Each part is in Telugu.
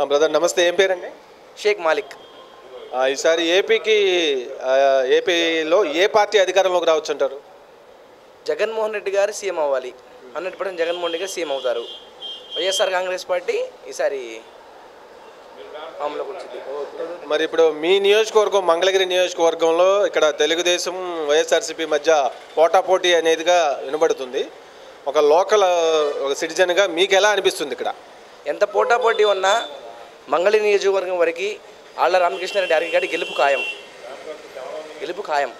బ్రదర్ నమస్తే, ఏం పేరండి? షేక్ మాలిక్. ఈసారి ఏపీలో ఏ పార్టీ అధికారంలోకి రావచ్చు అంటారు? జగన్మోహన్ రెడ్డి గారు సీఎం అవ్వాలి. 100% జగన్మోహన్ రెడ్డి గారు సీఎం అవుతారు. వైఎస్ఆర్ కాంగ్రెస్ పార్టీ ఈసారి అమలులోకి వచ్చింది. మరి ఇప్పుడు మీ నియోజకవర్గం మంగళగిరి నియోజకవర్గంలో ఇక్కడ తెలుగుదేశం వైఎస్ఆర్సీపీ మధ్య పోటాపోటీ అనేదిగా వినబడుతుంది. ఒక లోకల్ సిటిజన్గా మీకు ఎలా అనిపిస్తుంది? ఇక్కడ ఎంత పోటాపోటీ ఉన్నా మంగళగిరి నియోజకవర్గం వరకు ఆళ్ల రామకృష్ణారెడ్డి గారి గెలుపు ఖాయం.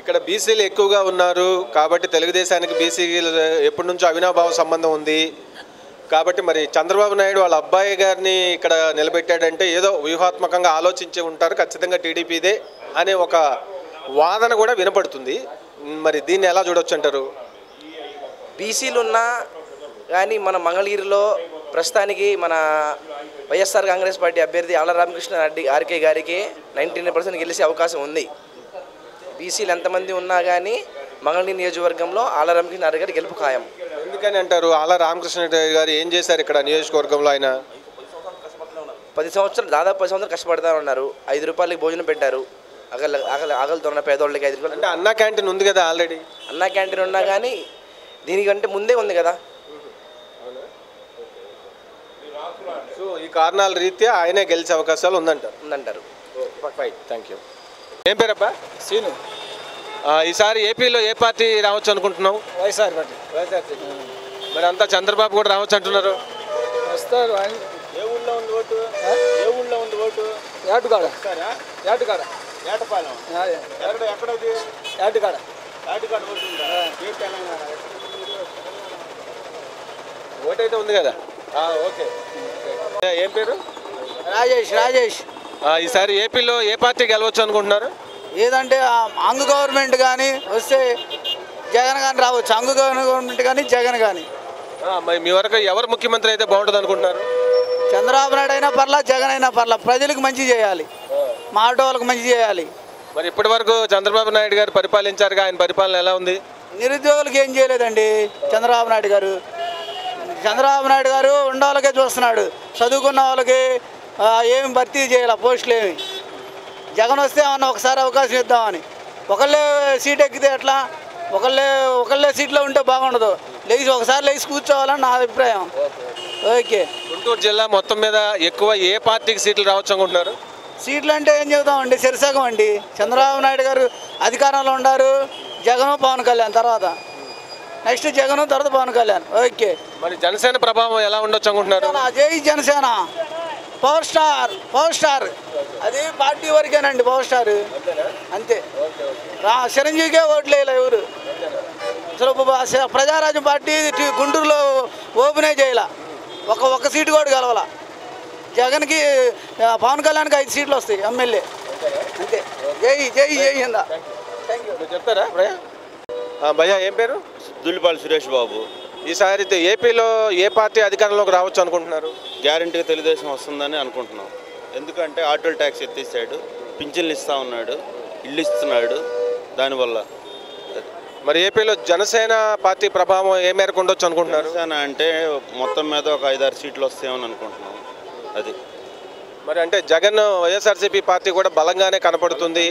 ఇక్కడ బీసీలు ఎక్కువగా ఉన్నారు కాబట్టి తెలుగుదేశానికి బీసీలు ఎప్పటి నుంచో అవినాభావ సంబంధం ఉంది కాబట్టి మరి చంద్రబాబు నాయుడు వాళ్ళ అబ్బాయి గారిని ఇక్కడ నిలబెట్టాడంటే ఏదో వ్యూహాత్మకంగా ఆలోచించి ఉంటారు, ఖచ్చితంగా టీడీపీదే అనే ఒక వాదన కూడా వినపడుతుంది. మరి దీన్ని ఎలా చూడవచ్చు అంటారు? బీసీలు ఉన్నా కానీ మన మంగళగిరిలో ప్రస్తుతానికి మన వైఎస్ఆర్ కాంగ్రెస్ పార్టీ అభ్యర్థి ఆళ్ల రామకృష్ణారెడ్డి ఆర్కే గారికి 99% గెలిచే అవకాశం ఉంది. బీసీలు ఎంతమంది ఉన్నా కానీ మంగళగిరి నియోజకవర్గంలో ఆళ్ల రామకృష్ణారెడ్డి గారి గెలుపు ఖాయం. ఎందుకని అంటారు? ఆళ్ల రామకృష్ణారెడ్డి గారు ఏం చేశారు ఇక్కడ నియోజకవర్గంలో? ఆయన 10 సంవత్సరాలు దాదాపు 10 సంవత్సరాలు కష్టపడతా ఉన్నారు. 5 రూపాయలకి భోజనం పెట్టారు. ఆకలితో ఉన్న పేదోళ్ళకి 5 రూపాయలు. అంటే అన్నా క్యాంటీన్ ఉంది కదా ఆల్రెడీ. అన్నా క్యాంటీన్ ఉన్నా కానీ దీనికంటే ముందే ఉంది కదా. సో ఈ కారణాల రీత్యా ఆయనే గెలిచే అవకాశాలు ఉందంటారు. Fine, thank you. ఏం పేరబ్బా? సీను. ఈసారి ఏపీలో ఏ పార్టీ రావచ్చు అనుకుంటున్నావు? వైఎస్ఆర్ పార్టీ. మరి అంతా చంద్రబాబు కూడా రావచ్చు అంటున్నారు. వస్తారు. ఏ ఊళ్ళో ఉంది ఓటు? ఏటుకాడ. ఏటపాలెం. ఎక్కడది? ఏటుకాడ ఓటు ఉందా? ఓటైతే ఉంది కదా. ఓకే. ఏం పేరు? రాజేష్. ఈసారి ఏపీలో ఏ పార్టీ గెలవచ్చు అనుకుంటున్నారు? ఏదంటే అంగు గవర్నమెంట్ కానీ వస్తే జగన్ కానీ రావచ్చు. అంగు గవర్నమెంట్ కానీ జగన్ కానీ. మరి మీ వరకు ఎవరు ముఖ్యమంత్రి అయితే బాగుంటుంది అనుకుంటున్నారు? చంద్రబాబు నాయుడు అయినా పర్లా, జగన్ అయినా పర్లా, ప్రజలకు మంచి చేయాలి, మా ఆటో వాళ్ళకి మంచి చేయాలి. మరి ఇప్పటి వరకు చంద్రబాబు నాయుడు గారు పరిపాలించారుగా, ఆయన పరిపాలన ఎలా ఉంది? నిరుద్యోగులకు ఏం చేయలేదండి చంద్రబాబు నాయుడు గారు. ఉన్న వాళ్ళకే చూస్తున్నాడు, చదువుకున్న వాళ్ళకి ఏమి భర్తీ చేయాలి పోస్టులు ఏమి. జగన్ వస్తే ఏమన్నా ఒకసారి అవకాశం ఇద్దామని. ఒకళ్ళే సీట్ ఎక్కితే ఎట్లా? ఒకళ్ళే సీట్లో ఉంటే బాగుండదు. ఒకసారి లేచి కూర్చోవాలని నా అభిప్రాయం. ఓకే. గుంటూరు జిల్లా మొత్తం మీద ఎక్కువ ఏ పార్టీకి సీట్లు రావచ్చు అనుకుంటున్నారు? సీట్లు అంటే ఏం చెబుతామండి, శరిసగం అండి. చంద్రబాబు నాయుడు గారు అధికారంలో ఉన్నారు, జగన్ పవన్ కళ్యాణ్ తర్వాత, నెక్స్ట్ జగన్ తర్వాత పవన్ కళ్యాణ్. ఓకే. మరి జనసేన ప్రభావం ఎలా ఉండొచ్చు అనుకుంటున్నారు? జై జనసేన, పవర్ స్టార్ అది పార్టీ వరకేనండి. పవర్ స్టార్ అంతే. చిరంజీవికే ఓట్లు వేయలే ఎవరు. అసలు ప్రజారాజ్యం పార్టీ గుంటూరులో ఓపెనే చేయాల, ఒక్క సీటు కూడా గెలవాల. జగన్కి పవన్ కళ్యాణ్కి 5 సీట్లు వస్తాయి ఎమ్మెల్యే అంతే. జై హింద. చెప్తారా భయ్యా? ఏం పేరు? దుల్లిపాలి సురేష్ బాబు. ఈసారి ఏపీలో ఏ పార్టీ అధికారంలోకి రావచ్చు అనుకుంటున్నారు? గ్యారంటీగా తెలుగుదేశం వస్తుందని అనుకుంటున్నాం. ఎందుకంటే ఆటోల ట్యాక్స్ ఎత్తేసాడు, పింఛన్లు ఇస్తూ ఉన్నాడు, ఇల్లు ఇస్తున్నాడు. దానివల్ల మరి ఏపీలో జనసేన పార్టీ ప్రభావం ఏ మేరకు ఉండొచ్చు అనుకుంటున్నారు? జనసేన అంటే మొత్తం మీద ఒక 5-6 సీట్లు వస్తాయని అనుకుంటున్నాం. అది మరి అంటే జగన్ వైఎస్ఆర్సీపీ పార్టీ కూడా బలంగానే కనపడుతుంది,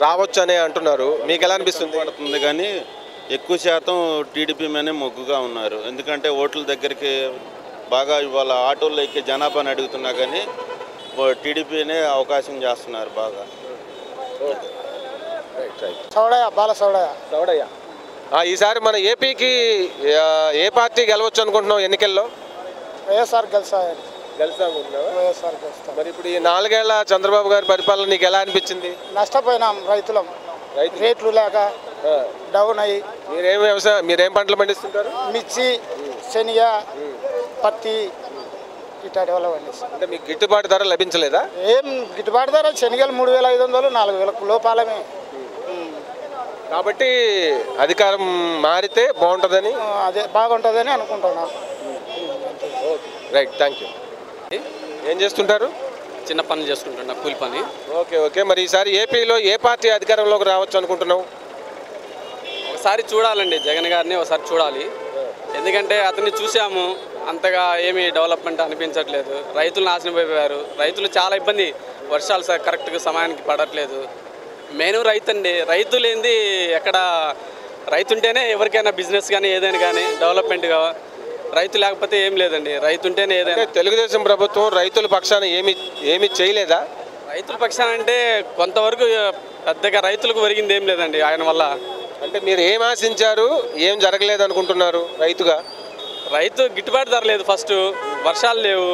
రావచ్చు అని అంటున్నారు. మీకు ఎలా అనిపిస్తుంది? పడుతుంది కానీ ఎక్కువ శాతం టీడీపీ మీదనే మొగ్గుగా ఉన్నారు. ఎందుకంటే ఓట్ల దగ్గరికి బాగా ఇవాళ ఆటోల్లో ఎక్కే జనాభాని అడుగుతున్నా కానీ టీడీపీనే అవకాశం చేస్తున్నారు బాగా. సౌడయ్య. ఈసారి మన ఏపీకి ఏ పార్టీ గెలవచ్చు అనుకుంటున్నాం ఎన్నికల్లో? వైఎస్ఆర్ మరి ఇప్పుడు ఈ 4 ఏళ్ల చంద్రబాబు గారి పరిపాలన నీకు ఎలా అనిపించింది? నష్టపోయినాం రైతులం, రేట్లు లేక డౌన్ అయ్యి. మీరేం పంటలు పండిస్తుంటారు? మిర్చి, శనగ, పత్తి ఇట్లాంటి వల్ల పండిస్తాం. అంటే మీకు గిట్టుబాటు ధర లభించలేదా? ఏం గిట్టుబాటు ధర? శనగలు 3500, 4000 లోపాలమే. కాబట్టి అధికారం మారితే బాగుంటుందని, అదే బాగుంటుందని అనుకుంటున్నాం. Right, thank you. ఏం చేస్తుంటారు? చిన్న పనులు చేసుకుంటున్నా, కూలి పని. ఓకే. మరి ఈసారి ఏపీలో ఏ పార్టీ అధికారంలోకి రావచ్చు అనుకుంటున్నావు? ఒకసారి చూడాలండి, జగన్ గారిని ఒకసారి చూడాలి. ఎందుకంటే అతన్ని చూసాము, అంతగా ఏమీ డెవలప్మెంట్ అనిపించట్లేదు. రైతులు నాశనం అయిపోయారు. రైతులు చాలా ఇబ్బంది. వర్షాలు కరెక్ట్గా సమయానికి పడట్లేదు. మెయిన్ రైతు అండి. రైతు లేనిది ఎక్కడ, రైతు ఉంటేనే ఎవరికైనా బిజినెస్ కానీ ఏదైనా కానీ డెవలప్మెంట్గా, రైతు లేకపోతే ఏం లేదండి. రైతు ఉంటేనే ఏదైనా. తెలుగుదేశం ప్రభుత్వం రైతుల పక్షాన ఏమి చేయలేదా? రైతుల పక్షాన అంటే కొంతవరకు పెద్దగా రైతులకు ఒరిగింది ఏం లేదండి ఆయన వల్ల. అంటే మీరు ఏం ఆశించారు, ఏం జరగలేదు అనుకుంటున్నారు రైతుగా? రైతు గిట్టుబాటు ధర లేదు. ఫస్ట్ వర్షాలు లేవు,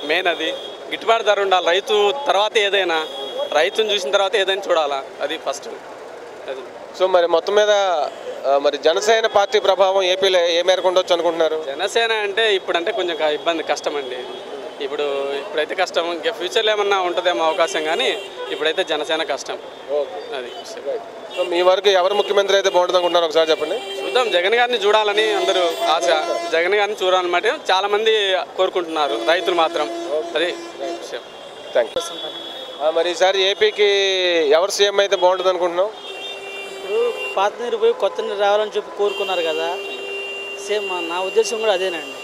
మెయిన్ అది. గిట్టుబాటు ధర ఉండాలి రైతు తర్వాత ఏదైనా. రైతుని చూసిన తర్వాత ఏదైనా చూడాలా, అది ఫస్ట్. అది సో మరి మొత్తం మీద మరి జనసేన పార్టీ ప్రభావం ఏపీలో ఏ మేరకు ఉండొచ్చు అనుకుంటున్నారు? జనసేన అంటే ఇప్పుడంటే కొంచెం ఇబ్బంది, కష్టం అండి. ఇప్పుడైతే కష్టం. ఇంకా ఫ్యూచర్లో ఏమన్నా ఉంటుందేమో అవకాశం, కానీ ఇప్పుడైతే జనసేన కష్టం. అది. సో మీ వరకు ఎవరు ముఖ్యమంత్రి అయితే బాగుంటుంది అనుకుంటున్నారు, ఒకసారి చెప్పండి. చూద్దాం. జగన్ గారిని చూడాలని అందరూ ఆశ. జగన్ గారిని చూడాలన్నమాట చాలామంది కోరుకుంటున్నారు, రైతులు మాత్రం. అది విషయం. Thank you. మరి ఈసారి ఏపీకి ఎవరు సీఎం అయితే బాగుంటుంది అనుకుంటున్నాం? ఇప్పుడు పాత నీరు పోయి కొత్త నీరు రావాలని చెప్పి కోరుకున్నారు కదా, సేమ్ నా ఉద్దేశం కూడా అదేనండి.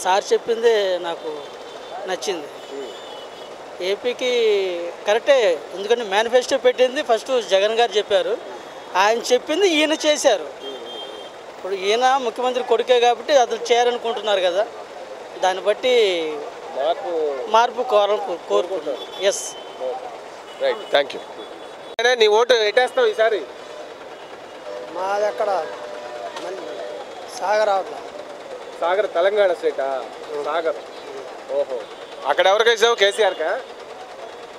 సార్ చెప్పిందే నాకు నచ్చింది. ఏపీకి కరెక్టే, ఎందుకంటే మేనిఫెస్టో పెట్టింది ఫస్ట్ జగన్ గారు చెప్పారు, ఆయన చెప్పింది ఈయన చేశారు. ఇప్పుడు ఈయన ముఖ్యమంత్రి కొడుకే కాబట్టి అది చేయాలనుకుంటున్నారు కదా, దాన్ని బట్టి మార్పు కోరుకుంటున్నారు. Yes, right, thank you. నీ ఓటు ఎట్టేస్తావు ఈసారి? మాది ఎక్కడ సాగర్ సాగర్, తెలంగాణ స్టేటా? సాగర్. ఓహో, అక్కడ ఎవరికి వేసావు? కేసీఆర్కా,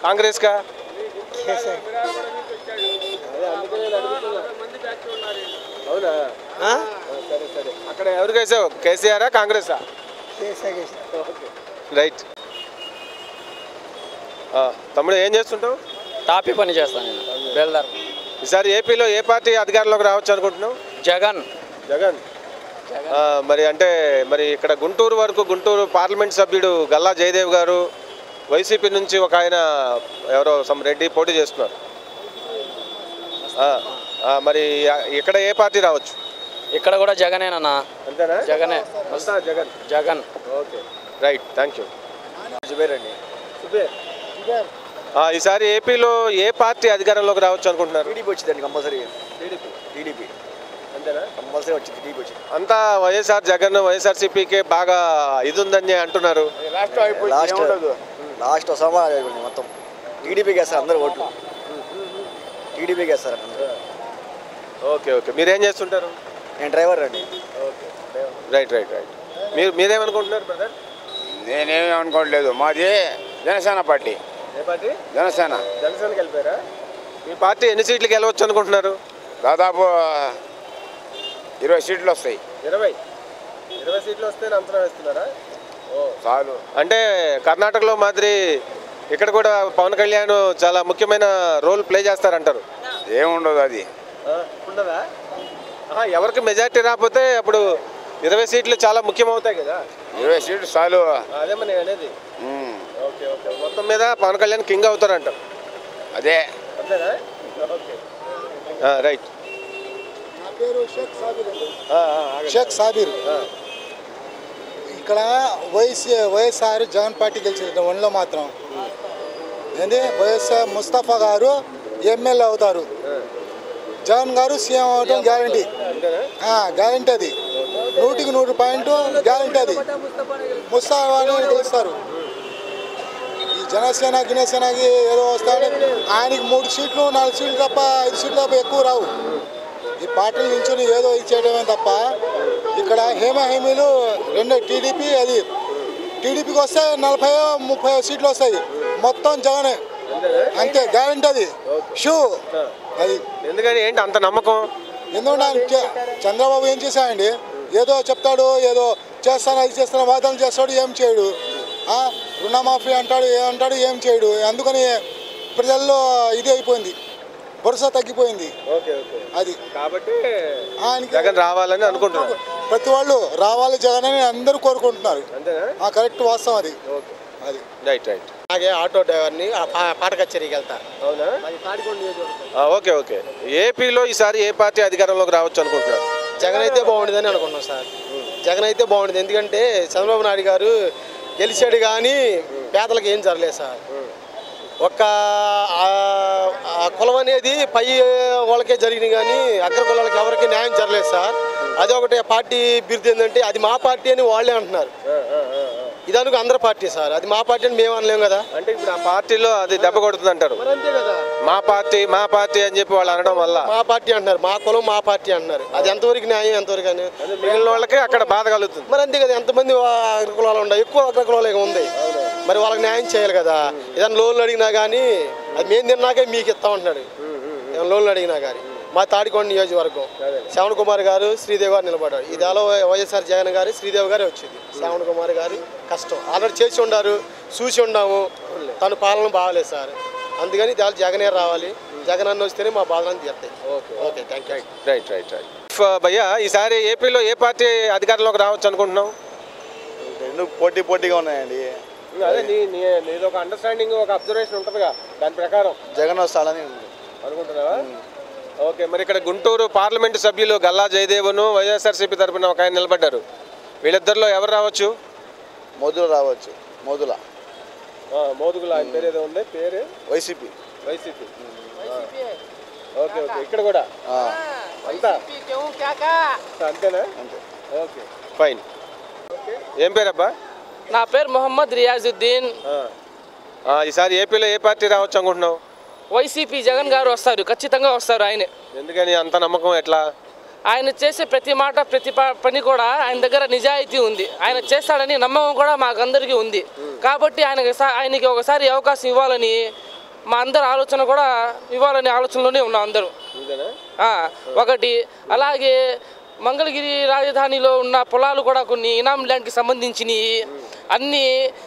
కాంగ్రెస్కా? అవునా? సరే సరే. అక్కడ ఎవరికి వేసావు? కేసీఆరా, కాంగ్రెసా? రైట్. తమ్ముడు ఏం చేస్తుంటావు? టాపీ పని చేస్తాను నేను, బేల్దార్. ఈసారి ఏపీలో ఏ పార్టీ అధికారంలోకి రావచ్చు అనుకుంటున్నావు? జగన్. జగన్. మరి అంటే మరి ఇక్కడ గుంటూరు వరకు, గుంటూరు పార్లమెంట్ సభ్యుడు గల్లా జయదేవ్ గారు, వైసీపీ నుంచి ఒక ఆయన ఎవరో రెడ్డి పోటీ చేస్తున్నారు. మరి ఇక్కడ ఏ పార్టీ రావచ్చు? ఇక్కడ కూడా జగనేనన్నా. అంతేనా? జగనే. Jagan. Jagan. Okay, right, thank you. Subair అండి. ఈసారి ఏపీలో ఏ పార్టీ అధికారంలోకి రావచ్చు అనుకుంటున్నారు? టీడీపీ వచ్చిందండి కంపల్సరీ. టీడీపీ అంతేనా? కంపల్సరీ వచ్చింది టీడీపీ వచ్చింది. అంతా వైఎస్ఆర్ జగన్, వైఎస్ఆర్సీపీకే బాగా ఇది ఉందని అంటున్నారు. లాస్ట్ మొత్తం టీడీపీకి వేస్తారు అందరూ ఓట్లు. టీడీపీకి వేస్తారు. Okay okay. మీరేం చేస్తుంటారు? నేను డ్రైవర్ అండి. Okay, right right right. మీరేమనుకుంటున్నారు బ్రదర్? నేనేమీ అనుకోవట్లేదు, మాది జనసేన పార్టీ. ఏ పార్టీ? జనసేన. జనసేనకి వెళ్ళిపోయారా? మీ పార్టీ ఎన్ని సీట్లకి వెళ్ళవచ్చు అనుకుంటున్నారు? దాదాపు 20 సీట్లు వస్తాయి. 20 సీట్లు వస్తే అంచనా వేస్తున్నారా? చాలు. అంటే కర్ణాటకలో మాదిరి ఇక్కడ కూడా పవన్ కళ్యాణ్ చాలా ముఖ్యమైన రోల్ ప్లే చేస్తారంటారు. ఏముండదు అది. ఉండదా? ఎవరికి మెజార్టీ రాకపోతే అప్పుడు 20 సీట్లు చాలా ముఖ్యమవుతాయి కదా. 20 సీట్లు చాలు. అదేమో నేను అనేది. Okay okay. మొత్తం మీద పవన్ కళ్యాణ్ కింగ్ అవుతారంట. అదే. అంతేనా? Okay, right. నా పేరు షేక్ సాబిర్. ఇక్కడ వైఎస్ఆర్ జగన్ పార్టీ గెలిచింది వన్లో మాత్రం. ఏంది వైఎస్ఆర్ ముస్తఫా గారు ఎమ్మెల్యే అవుతారు, జగన్ గారు సీఎం అవడం గ్యారంటీ. గ్యారంటీ అది, 100కి 100% గ్యారంటీ అది. ముస్తఫాని గెలుస్తారు. ఈ జనసేనకి ఏదో వస్తాడు, ఆయనకి 3 సీట్లు 4 సీట్లు తప్ప 5 సీట్లు తప్ప ఎక్కువ రావు. ఈ పార్టీల నుంచి ఏదో ఇచ్చేయడమే తప్ప ఇక్కడ హేమీలు 2 టీడీపీ, అది టీడీపీకి వస్తే 40-30 సీట్లు వస్తాయి, మొత్తం జగనే అంతే గ్యారంటీ అది. షూ అది. ఎందుకని ఏంటి అంత నమ్మకం? ఎందుకంటే చంద్రబాబు ఏం చేశాడండి, ఏదో చెప్తాడు, ఏదో చేస్తాను అది చేస్తాను వాదనలు చేస్తాడు, ఏం చేయడు. రుణమాఫీ అంటాడు, ఏం చేయడు. అందుకని ప్రజల్లో ఇది అయిపోయింది, భరోసా తగ్గిపోయింది. అది కాబట్టి జగన్ రావాలని అనుకుంటున్నారు. ప్రతి వాళ్ళు రావాలి జగన్ అని అందరూ కోరుకుంటున్నారు. కరెక్ట్, వాస్తవం అది. అది రైట్ రైట్. అలాగే ఆటో డ్రైవర్ని పాట కచేరీకి వెళ్తా. అవునా? Okay okay. ఏపీలో ఈసారి ఏ పార్టీ అధికారంలోకి రావచ్చు అనుకుంటున్నారు? జగన్ అయితే బాగుండేదని అనుకుంటున్నాం సార్. జగన్ అయితే బాగుంటుంది. ఎందుకంటే చంద్రబాబు నాయుడు గారు గెలిచాడు కానీ పేదలకు ఏం జరగలేదు సార్. ఒక్క కులం అనేది పై వాళ్ళకే జరిగింది కానీ అగ్ర కులాలకు ఎవరికి న్యాయం జరగలేదు సార్. అది ఒకటి పార్టీ బిరుదు ఏంటంటే అది మా పార్టీ అని వాళ్ళే అంటున్నారు. ఇదనుకు అందరి పార్టీ సార్, అది మా పార్టీ అని మేము అనలేము కదా. అంటే ఇప్పుడు ఆ పార్టీలో అది దెబ్బ కొడుతుంది అంటారు. అంతే కదా, మా పార్టీ అని చెప్పి వాళ్ళు అనడం వల్ల మా పార్టీ అంటున్నారు, మా కులం మా పార్టీ అంటున్నారు. అది ఎంతవరకు న్యాయం, ఎంతవరకు అని మిగిలిన వాళ్ళకి అక్కడ బాధ కలుగుతుంది. మరి అంతే కదా, ఎంతమంది అగ్ర కులాలు ఉన్నాయి, ఎక్కువ అగ్ర కులాలు ఉంది. మరి వాళ్ళకి న్యాయం చేయాలి కదా. ఏదైనా లోన్లు అడిగినా కానీ అది మేము తిన్నాకే మీకు ఇస్తామంటున్నాడు. ఏమైనా లోన్లు అడిగినా కానీ మా తాడికొండ నియోజకవర్గం శ్రవణ్ కుమార్ గారు, శ్రీదేవి గారు నిలబడ్డారు. ఇదాలో వైఎస్ఆర్ జగన్ గారు, శ్రీదేవి గారే వచ్చింది. శ్రవణ్ కుమార్ గారు కష్టం ఆల్రెడీ చేసి ఉండారు, చూసి ఉన్నాము. తన పాలన బాగాలేదు సార్. అందుకని ఇదాలు జగనే రావాలి. జగన్ అన్న వస్తేనే మా బాధలను తీరుతాయి. Okay, thank you. రైట్. భయ్యా, ఈసారి ఏపీలో ఏ పార్టీ అధికారంలోకి రావచ్చు అనుకుంటున్నాం? రెండు పోటీగా ఉన్నాయండి. అదే నీది ఒక అండర్స్టాండింగ్, ఒక అబ్జర్వేషన్ ఉంటుందిగా, దాని ప్రకారం జగన్ వస్తాడని అనుకుంటున్నావా? ఓకే, మరి ఇక్కడ గుంటూరు పార్లమెంటు సభ్యులు గల్లా జయదేవును వైఎస్ఆర్సీపీ తరఫున ఒక ఆయన నిలబడ్డారు. వీళ్ళిద్దరిలో ఎవరు రావచ్చు? మోదుల రావచ్చు. మోదుగుల ఆయన పేరు ఏదో ఉంది, పేరు వైసీపీ. ఓకే, ఇక్కడ కూడా అంతా అంతేనా? Okay, fine. ఏం పేరబ్బా? నా పేరు మొహమ్మద్ రియాజుద్దీన్. ఈసారి ఏపీలో ఏ పార్టీ రావచ్చు అనుకుంటున్నావు? వైసీపీ జగన్ గారు వస్తారు, ఖచ్చితంగా వస్తారు. ఆయన ఎందుకని అంత నమ్మకం? ఎట్లా? ఆయన చేసే ప్రతి మాట ప్రతి పని కూడా ఆయన దగ్గర నిజాయితీ ఉంది. ఆయన చేస్తాడని నమ్మకం కూడా మాకందరికీ ఉంది. కాబట్టి ఆయనకి ఒకసారి అవకాశం ఇవ్వాలని మా అందరి ఆలోచన కూడా ఇవ్వాలనే ఆలోచనలోనే ఉన్నాం అందరూ. ఒకటి అలాగే మంగళగిరి రాజధానిలో ఉన్న పొలాలు కూడా కొన్ని ఇనాం ల్యాండ్కి సంబంధించినవి అన్నీ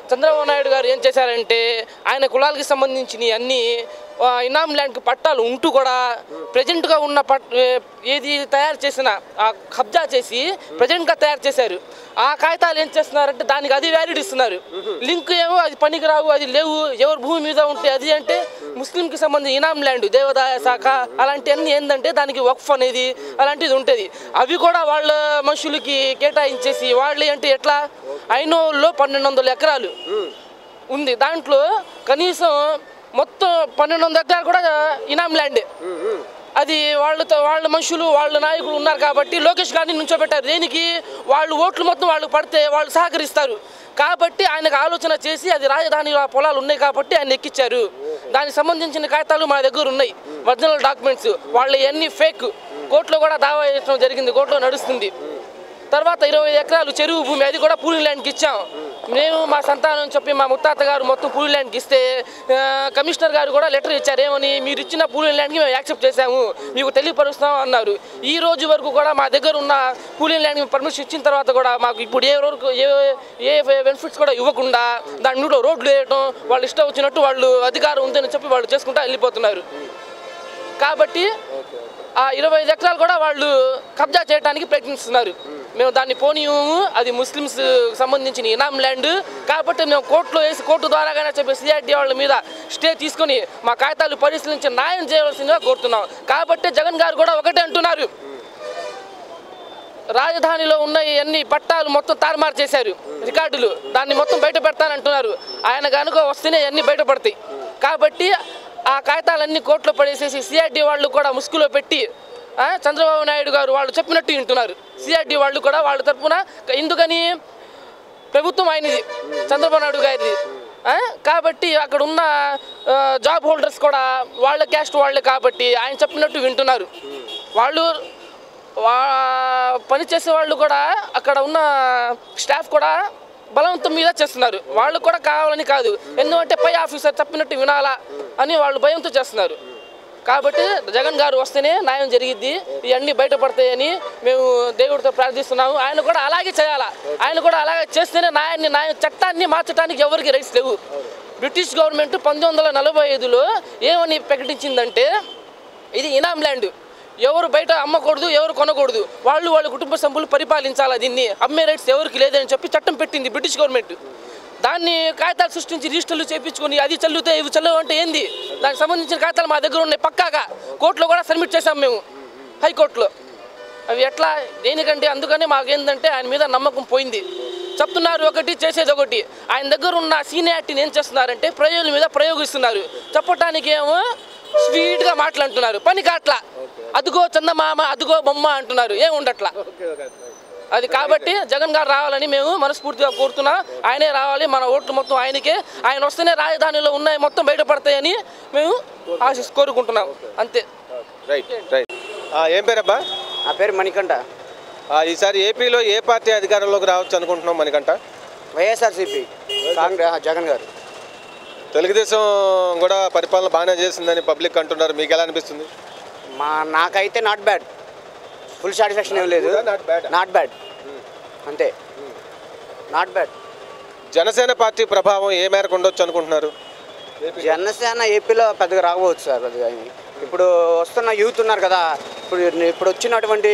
చంద్రబాబు నాయుడు గారు ఏం చేశారంటే ఆయన కులాలకి సంబంధించినవి అన్నీ ఇనాం ల్యాండ్కి పట్టాలు ఉంటూ కూడా ప్రజెంట్గా ఉన్న ఏది తయారు చేసిన కబ్జా చేసి ప్రజెంట్గా తయారు చేశారు. ఆ కాగితాలు ఏం చేస్తున్నారంటే దానికి అది వ్యాలిడ్ ఇస్తున్నారు. లింక్ ఏమో అది పనికి రావు, అది లేవు. ఎవరు భూమి మీద ఉంటే అది అంటే ముస్లింకి సంబంధించి ఇనాం ల్యాండ్, దేవాదాయ శాఖ అలాంటివన్నీ ఏంటంటే దానికి వక్ఫ్ అనేది అలాంటిది ఉంటుంది. అవి కూడా వాళ్ళ మనుషులకి కేటాయించేసి వాళ్ళు అంటే ఎట్లా ఐనోల్లో 1200 ఎకరాలు ఉంది. దాంట్లో కనీసం మొత్తం 1200 ఎకరాలు కూడా ఇనాం ల్యాండ్. అది వాళ్ళ మనుషులు వాళ్ళ నాయకులు ఉన్నారు కాబట్టి లోకేష్ గారిని నుంచోబెట్టారు. దేనికి? వాళ్ళు ఓట్లు మొత్తం వాళ్ళు పడితే వాళ్ళు సహకరిస్తారు కాబట్టి ఆయనకు ఆలోచన చేసి అది రాజధాని పొలాలు ఉన్నాయి కాబట్టి ఆయన ఎక్కించారు. దానికి సంబంధించిన కాగితాలు మా దగ్గర ఉన్నాయి, ఒరిజినల్ డాక్యుమెంట్స్. వాళ్ళు ఇవన్నీ ఫేక్. కోర్టులో కూడా దావా చేయడం జరిగింది, కోర్టులో నడుస్తుంది. తర్వాత 25 ఎకరాలు చెరువు భూమి అది కూడా పూలి ల్యాండ్కి ఇచ్చాం. మేము మా సంతానం చెప్పి మా ముత్తాత గారు మొత్తం పూలి ల్యాండ్కి ఇస్తే కమిషనర్ గారు కూడా లెటర్ ఇచ్చారు. ఏమని? మీరు ఇచ్చిన పూలి ల్యాండ్కి మేము యాక్సెప్ట్ చేశాము, మీకు తెలియపరుస్తాం అన్నారు. ఈ రోజు వరకు కూడా మా దగ్గర ఉన్న పూలి ల్యాండ్కి పర్మిషన్ ఇచ్చిన తర్వాత కూడా మాకు ఇప్పుడు ఏ బెనిఫిట్స్ కూడా ఇవ్వకుండా దాని మీద రోడ్లు వేయటం, వాళ్ళు ఇష్టం వచ్చినట్టు వాళ్ళు అధికారం ఉందని చెప్పి వాళ్ళు చేసుకుంటూ వెళ్ళిపోతున్నారు. కాబట్టి ఆ 25 ఎకరాలు కూడా వాళ్ళు కబ్జా చేయడానికి ప్రయత్నిస్తున్నారు. మేము దాన్ని పోనీయము, అది ముస్లిమ్స్ సంబంధించిన ఇనాం ల్యాండ్ కాబట్టి మేము కోర్టులో వేసి కోర్టు ద్వారాగానే చెప్పి సిఐడి వాళ్ళ మీద స్టే తీసుకొని మా కాగితాలు పరిశీలించి న్యాయం చేయవలసిందిగా కోరుతున్నాం. కాబట్టి జగన్ గారు కూడా ఒకటే అంటున్నారు, రాజధానిలో ఉన్న అన్ని పట్టాలు మొత్తం తారుమారు చేశారు, రికార్డులు దాన్ని మొత్తం బయట పెడతానంటున్నారు. ఆయన కనుక వస్తేనే అన్నీ బయటపడతాయి. కాబట్టి ఆ కాగితాలన్నీ కోర్టులో పడేసేసి సిఐడి వాళ్ళు కూడా ముసుగులో పెట్టి చంద్రబాబు నాయుడు గారు వాళ్ళు చెప్పినట్టు వింటున్నారు. సిఐడి వాళ్ళు కూడా వాళ్ళ తరఫున ఎందుకని ప్రభుత్వం ఆయనది, చంద్రబాబు నాయుడు గారిది. కాబట్టి అక్కడ ఉన్న జాబ్ హోల్డర్స్ కూడా వాళ్ళ క్యాస్ట్ వాళ్ళే కాబట్టి ఆయన చెప్పినట్టు వింటున్నారు. వాళ్ళు పనిచేసే వాళ్ళు కూడా అక్కడ ఉన్న స్టాఫ్ కూడా బలవంతం మీద చేస్తున్నారు. వాళ్ళు కూడా కావాలని కాదు, ఎందుకంటే పై ఆఫీసర్ చెప్పినట్టు వినాలా అని వాళ్ళు భయంతో చేస్తున్నారు. కాబట్టి జగన్ గారు వస్తేనే న్యాయం జరిగిద్ది, ఇవన్నీ బయటపడతాయని మేము దేవుడితో ప్రార్థిస్తున్నాము. ఆయన కూడా అలాగే చేయాలా, ఆయన కూడా అలాగే చేస్తేనే చట్టాన్ని మార్చడానికి ఎవరికి రైట్స్ లేవు. బ్రిటిష్ గవర్నమెంట్ 1945లో ఏమని ప్రకటించిందంటే ఇది ఇనాం ల్యాండ్, ఎవరు బయట అమ్మకూడదు, ఎవరు కొనకూడదు, వాళ్ళ కుటుంబ సభ్యులు పరిపాలించాలా, దీన్ని అమ్మే రైట్స్ ఎవరికి లేదని చెప్పి చట్టం పెట్టింది బ్రిటిష్ గవర్నమెంట్. దాన్ని కాగితాలు సృష్టించి రిజిస్టర్లు చేయించుకొని అది చల్లుతే ఇవి చల్లవు అంటే ఏంది? దానికి సంబంధించిన కాగితాలు మా దగ్గర ఉన్నాయి, పక్కాగా కోర్టులో కూడా సబ్మిట్ చేసాం మేము, హైకోర్టులో. అవి ఎట్లా దేనికంటే అందుకని మాకేంటంటే ఆయన మీద నమ్మకం పోయింది. చెప్తున్నారు ఒకటి, చేసేది ఒకటి. ఆయన దగ్గర ఉన్న సీనియారిటీని ఏం చేస్తున్నారంటే ప్రజల మీద ప్రయోగిస్తున్నారు. చెప్పటానికి ఏమో స్వీట్గా మాట్లాడుతున్నారు, పనికి అట్లా అదుగో చందమామ అదుగో బొమ్మ అంటున్నారు, ఏం ఉండట్లా. అది కాబట్టి జగన్ గారు రావాలని మేము మనస్ఫూర్తిగా కోరుతున్నాం. ఆయనే రావాలి, మన ఓట్లు మొత్తం ఆయనకే. ఆయన వస్తేనే రాజధానిలో ఉన్నాయి మొత్తం బయటపడతాయని మేము కోరుకుంటున్నాం, అంతే. Right right. ఏం పేరబ్బా? ఆ పేరు మణికంఠ. ఈసారి ఏపీలో ఏ పార్టీ అధికారంలోకి రావచ్చు అనుకుంటున్నాం మణికంఠ? వైఎస్ఆర్సీపీ, కాంగ్రెస్, జగన్ గారు. తెలుగుదేశం కూడా పరిపాలన బాగానే చేసిందని పబ్లిక్ అంటున్నారు, మీకు ఎలా అనిపిస్తుంది? నాకైతే నాట్ బ్యాడ్, ఫుల్ సాటిస్ఫాక్షన్ ఏం లేదు. నాట్ బ్యాడ్ అంతే, నాట్ బ్యాడ్. జనసేన పార్టీ ప్రభావం ఏ మేరకు ఉండొచ్చు అనుకుంటున్నారు? జనసేన ఏపీలో పెద్దగా రాకపోవచ్చు సార్. పెద్దగా ఇప్పుడు వస్తున్న యూత్ ఉన్నారు కదా, ఇప్పుడు వచ్చినటువంటి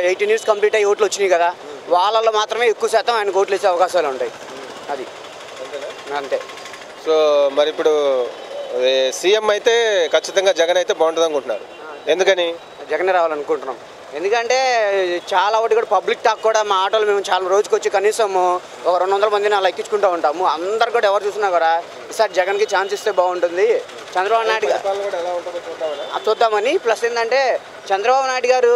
18 years కంప్లీట్ అయ్యి ఓట్లు వచ్చినాయి కదా, వాళ్ళల్లో మాత్రమే ఎక్కువ శాతం ఆయనకు ఓట్లు వేసే అవకాశాలు ఉంటాయి. అది అంతే. సో మరి ఇప్పుడు సీఎం అయితే ఖచ్చితంగా జగన్ అయితే బాగుంటుంది అనుకుంటున్నారు, ఎందుకని? జగనే రావాలనుకుంటున్నాం. ఎందుకంటే చాలా ఒకటి కూడా పబ్లిక్ టాక్ కూడా మా ఆటోలు మేము చాలా రోజుకి వచ్చి కనీసం ఒక 200 మందిని అలా ఎక్కించుకుంటూ ఉంటాము. అందరు కూడా ఎవరు చూసినా కూడా ఈసారి జగన్కి ఛాన్స్ ఇస్తే బాగుంటుంది. చంద్రబాబు నాయుడు గారు చూద్దామని. ప్లస్ ఏంటంటే చంద్రబాబు నాయుడు గారు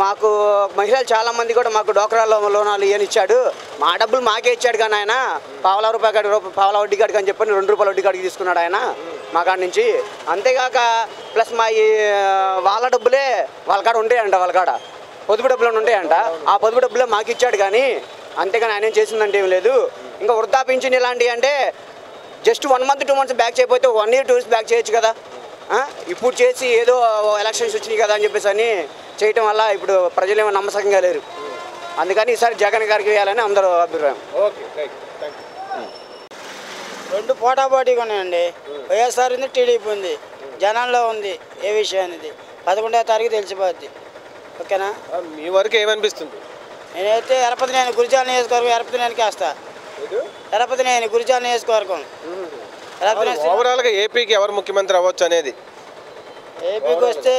మాకు మహిళలు చాలామంది కూడా మాకు డోక్రాలో లోనాలు ఇవన్నీ ఇచ్చాడు. మా డబ్బులు మాకే ఇచ్చాడు కానీ ఆయన పావలా పావలా వడ్డీ కాడికి అని చెప్పని 2 రూపాయల వడ్డీ కాడికి తీసుకున్నాడు ఆయన మా కాడ నుంచి. అంతేగాక ప్లస్ మా ఈ వాళ్ళ డబ్బులే వాళ్ళ కాడ ఉంటాయంట, వాళ్ళ కాడ పొదుపు డబ్బులు ఉంటాయంట. ఆ పొదుపు డబ్బులే మాకు ఇచ్చాడు కానీ, అంతేగాని ఆయన ఏం చేసిందంటే ఏం లేదు. ఇంకా వృద్ధా పింఛన్ ఇలాంటివి అంటే జస్ట్ 1 month 2 months బ్యాక్ చేయకపోతే 1 year 2 years బ్యాక్ చేయొచ్చు కదా. ఇప్పుడు చేసి ఏదో ఎలక్షన్స్ వచ్చినాయి కదా అని చెప్పేసి అని చేయటం వల్ల ఇప్పుడు ప్రజలు ఏమో నమ్మకంగా లేరు. అందుకని ఈసారి జగన్ గారికి వేయాలని అందరూ అభిప్రాయం. రెండు పోటాపోటీగా ఉన్నాయండి. వైఎస్ఆర్ ఉంది, టీడీపీ ఉంది, జనాల్లో ఉంది. ఏ విషయం అనేది 11వ తారీఖు తెలిసిపోద్ది. ఓకేనా? మీ వరకు ఏమనిపిస్తుంది? నేనైతే ఎరపతినేని గురిజాల నియోజకవర్గం ఎరపతినేనికి వేస్తా. ఎరపతినేని గురిజాల నియోజకవర్గం. ఓవరాల్గా ఏపీకి ఎవరు ముఖ్యమంత్రి అవ్వచ్చు అనేది? ఏపీకి వస్తే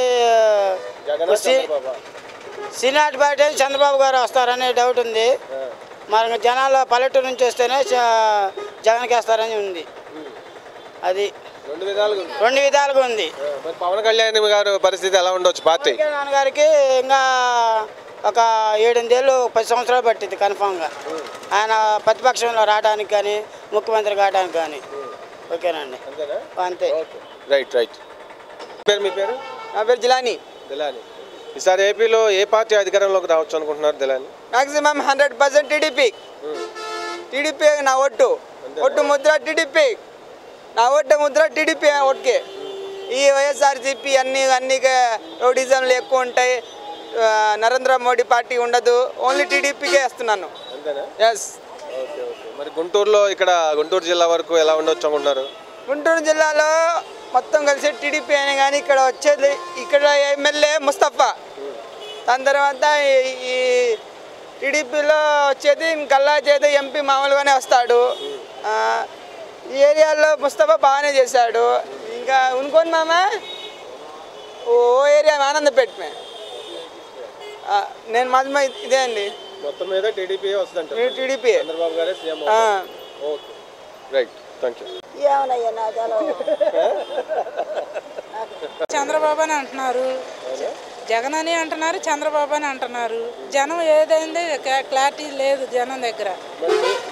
సీనాటి పార్టీ చంద్రబాబు గారు వస్తారనే డౌట్ ఉంది. మరి జనాల పల్లెటూరు నుంచి వస్తేనే జగన్కి వేస్తారని ఉంది. అది రెండు విధాలుగా ఉంది. పవన్ కళ్యాణ్ గారు పరిస్థితి ఎలా ఉండొచ్చు? పార్టీ గారికి ఇంకా ఒక 7-8 ఏళ్ళు 10 సంవత్సరాలు పట్టింది కన్ఫామ్గా ఆయన ప్రతిపక్షంలో రావడానికి కానీ ముఖ్యమంత్రి కావడానికి కానీ. ఓకేనండి, అంతే. Right right. మీ పేరు? నా పేరు జిలానీ. ఈసారి ఏపీలో ఏ పార్టీ అధికారంలోకి రావచ్చు అనుకుంటున్నారు జిలానీ? Maximum 100% TDP. టీడీపీ నా ఒట్టు ముద్ర టీడీపీ. నా ముద్ర టీడీపీ ఓట్కే. ఈ వైఎస్ఆర్సీపీ అన్ని రౌడిజంలు ఎక్కువ ఉంటాయి. నరేంద్ర మోడీ పార్టీ ఉండదు, ఓన్లీ టీడీపీకే వేస్తున్నాను. ఎస్. మరి గుంటూరులో ఇక్కడ గుంటూరు జిల్లా వరకు ఎలా ఉండొచ్చు అనుకుంటున్నారు? గుంటూరు జిల్లాలో మొత్తం కలిసి టీడీపీ అయినా కానీ ఇక్కడ వచ్చేది ఇక్కడ ఎమ్మెల్యే ముస్తఫా. దాని తర్వాత ఈ టీడీపీలో వచ్చేది కల్లా చేతి ఎంపీ మామూలుగానే వస్తాడు. ఈ ఏరియాలో ముస్తఫా బాగానే చేశాడు. ఇంకా ఉనుకోని మామ ఓ ఏరియా ఆనందపేట మే నేను మాత్రమే ఇదే అండి. మొత్తం మీద టీడీపీ వస్తుందంట. టీడీపీ చంద్రబాబు గారే CM. Okay right, thank you. Chandrababu అని అంటున్నారు, జగన్ అని అంటున్నారు, చంద్రబాబు అని అంటున్నారు. జనం ఏదైంది క్లారిటీ లేదు జనం దగ్గర.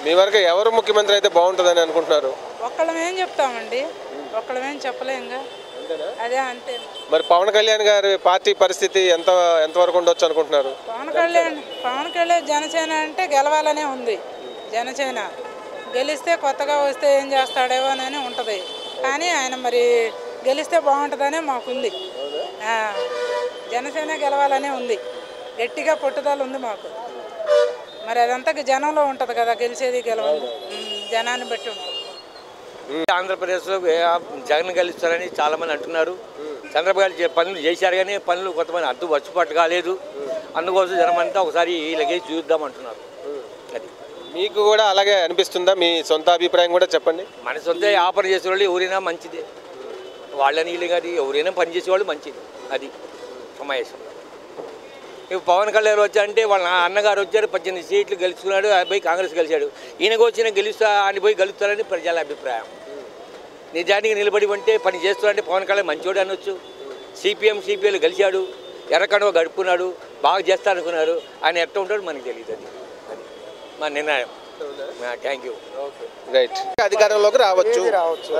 మీ వరకు ఎవరు ముఖ్యమంత్రి అయితే బాగుంటుందని అనుకుంటున్నారు? ఒక్కళ్ళమేం చెప్తామండి, ఒక్కళ్ళమేం చెప్పలేంగా. అదే అంతే. మరి పవన్ కళ్యాణ్ గారి పార్టీ పరిస్థితి ఎంతవరకు ఉండొచ్చు అనుకుంటున్నారు? పవన్ కళ్యాణ్ జనసేన అంటే గెలవాలనే ఉంది. జనసేన గెలిస్తే కొత్తగా వస్తే ఏం చేస్తాడేమో అని ఉంటుంది. కానీ ఆయన మరి గెలిస్తే బాగుంటుందనే మాకుంది. జనసేన గెలవాలనే ఉంది, గట్టిగా పట్టుదల ఉంది మాకు. మరి అదంతా జనంలో ఉంటుంది కదా, గెలిచేది గెలవాలి జనాన్ని బట్టి ఉంటుంది. ఆంధ్రప్రదేశ్లో జగన్ గెలుస్తారని చాలామంది అంటున్నారు. చంద్రబాబు గారు పనులు చేశారు కానీ పనులు కొంతమంది అడ్డు వచ్చుపట్టు కాలేదు. అందుకోసం జనమంతా ఒకసారి లగేజ్ చూద్దాం అంటున్నారు. అది మీకు కూడా అలాగే అనిపిస్తుందా? మీ సొంత అభిప్రాయం కూడా చెప్పండి. మన సొంత వ్యాపారం చేసే వాళ్ళు ఎవరైనా మంచిదే, వాళ్ళని వీళ్ళు కానీ ఎవరైనా పనిచేసేవాళ్ళు మంచిది. అది సమావేశం. ఇప్పుడు పవన్ కళ్యాణ్ వచ్చారంటే వాళ్ళ అన్నగారు వచ్చారు 18 సీట్లు గెలుచుకున్నాడు, ఆయన పోయి కాంగ్రెస్ గెలిచాడు. ఈయనకు వచ్చిన గెలుస్తా ఆయన పోయి గెలుస్తారని ప్రజల అభిప్రాయం. నిజానికి నిలబడి ఉంటే పని చేస్తున్నారంటే పవన్ కళ్యాణ్ మంచివాడు అనొచ్చు. సిపిఎల్ గెలిచాడు, ఎర్రకండువ గడుపుకున్నాడు, బాగా చేస్తారనుకున్నారు. ఆయన ఎట్లా ఉంటాడు మనకు తెలియదు. అది మా నిర్ణయం. Thank you. రైట్. అధికారంలోకి రావచ్చు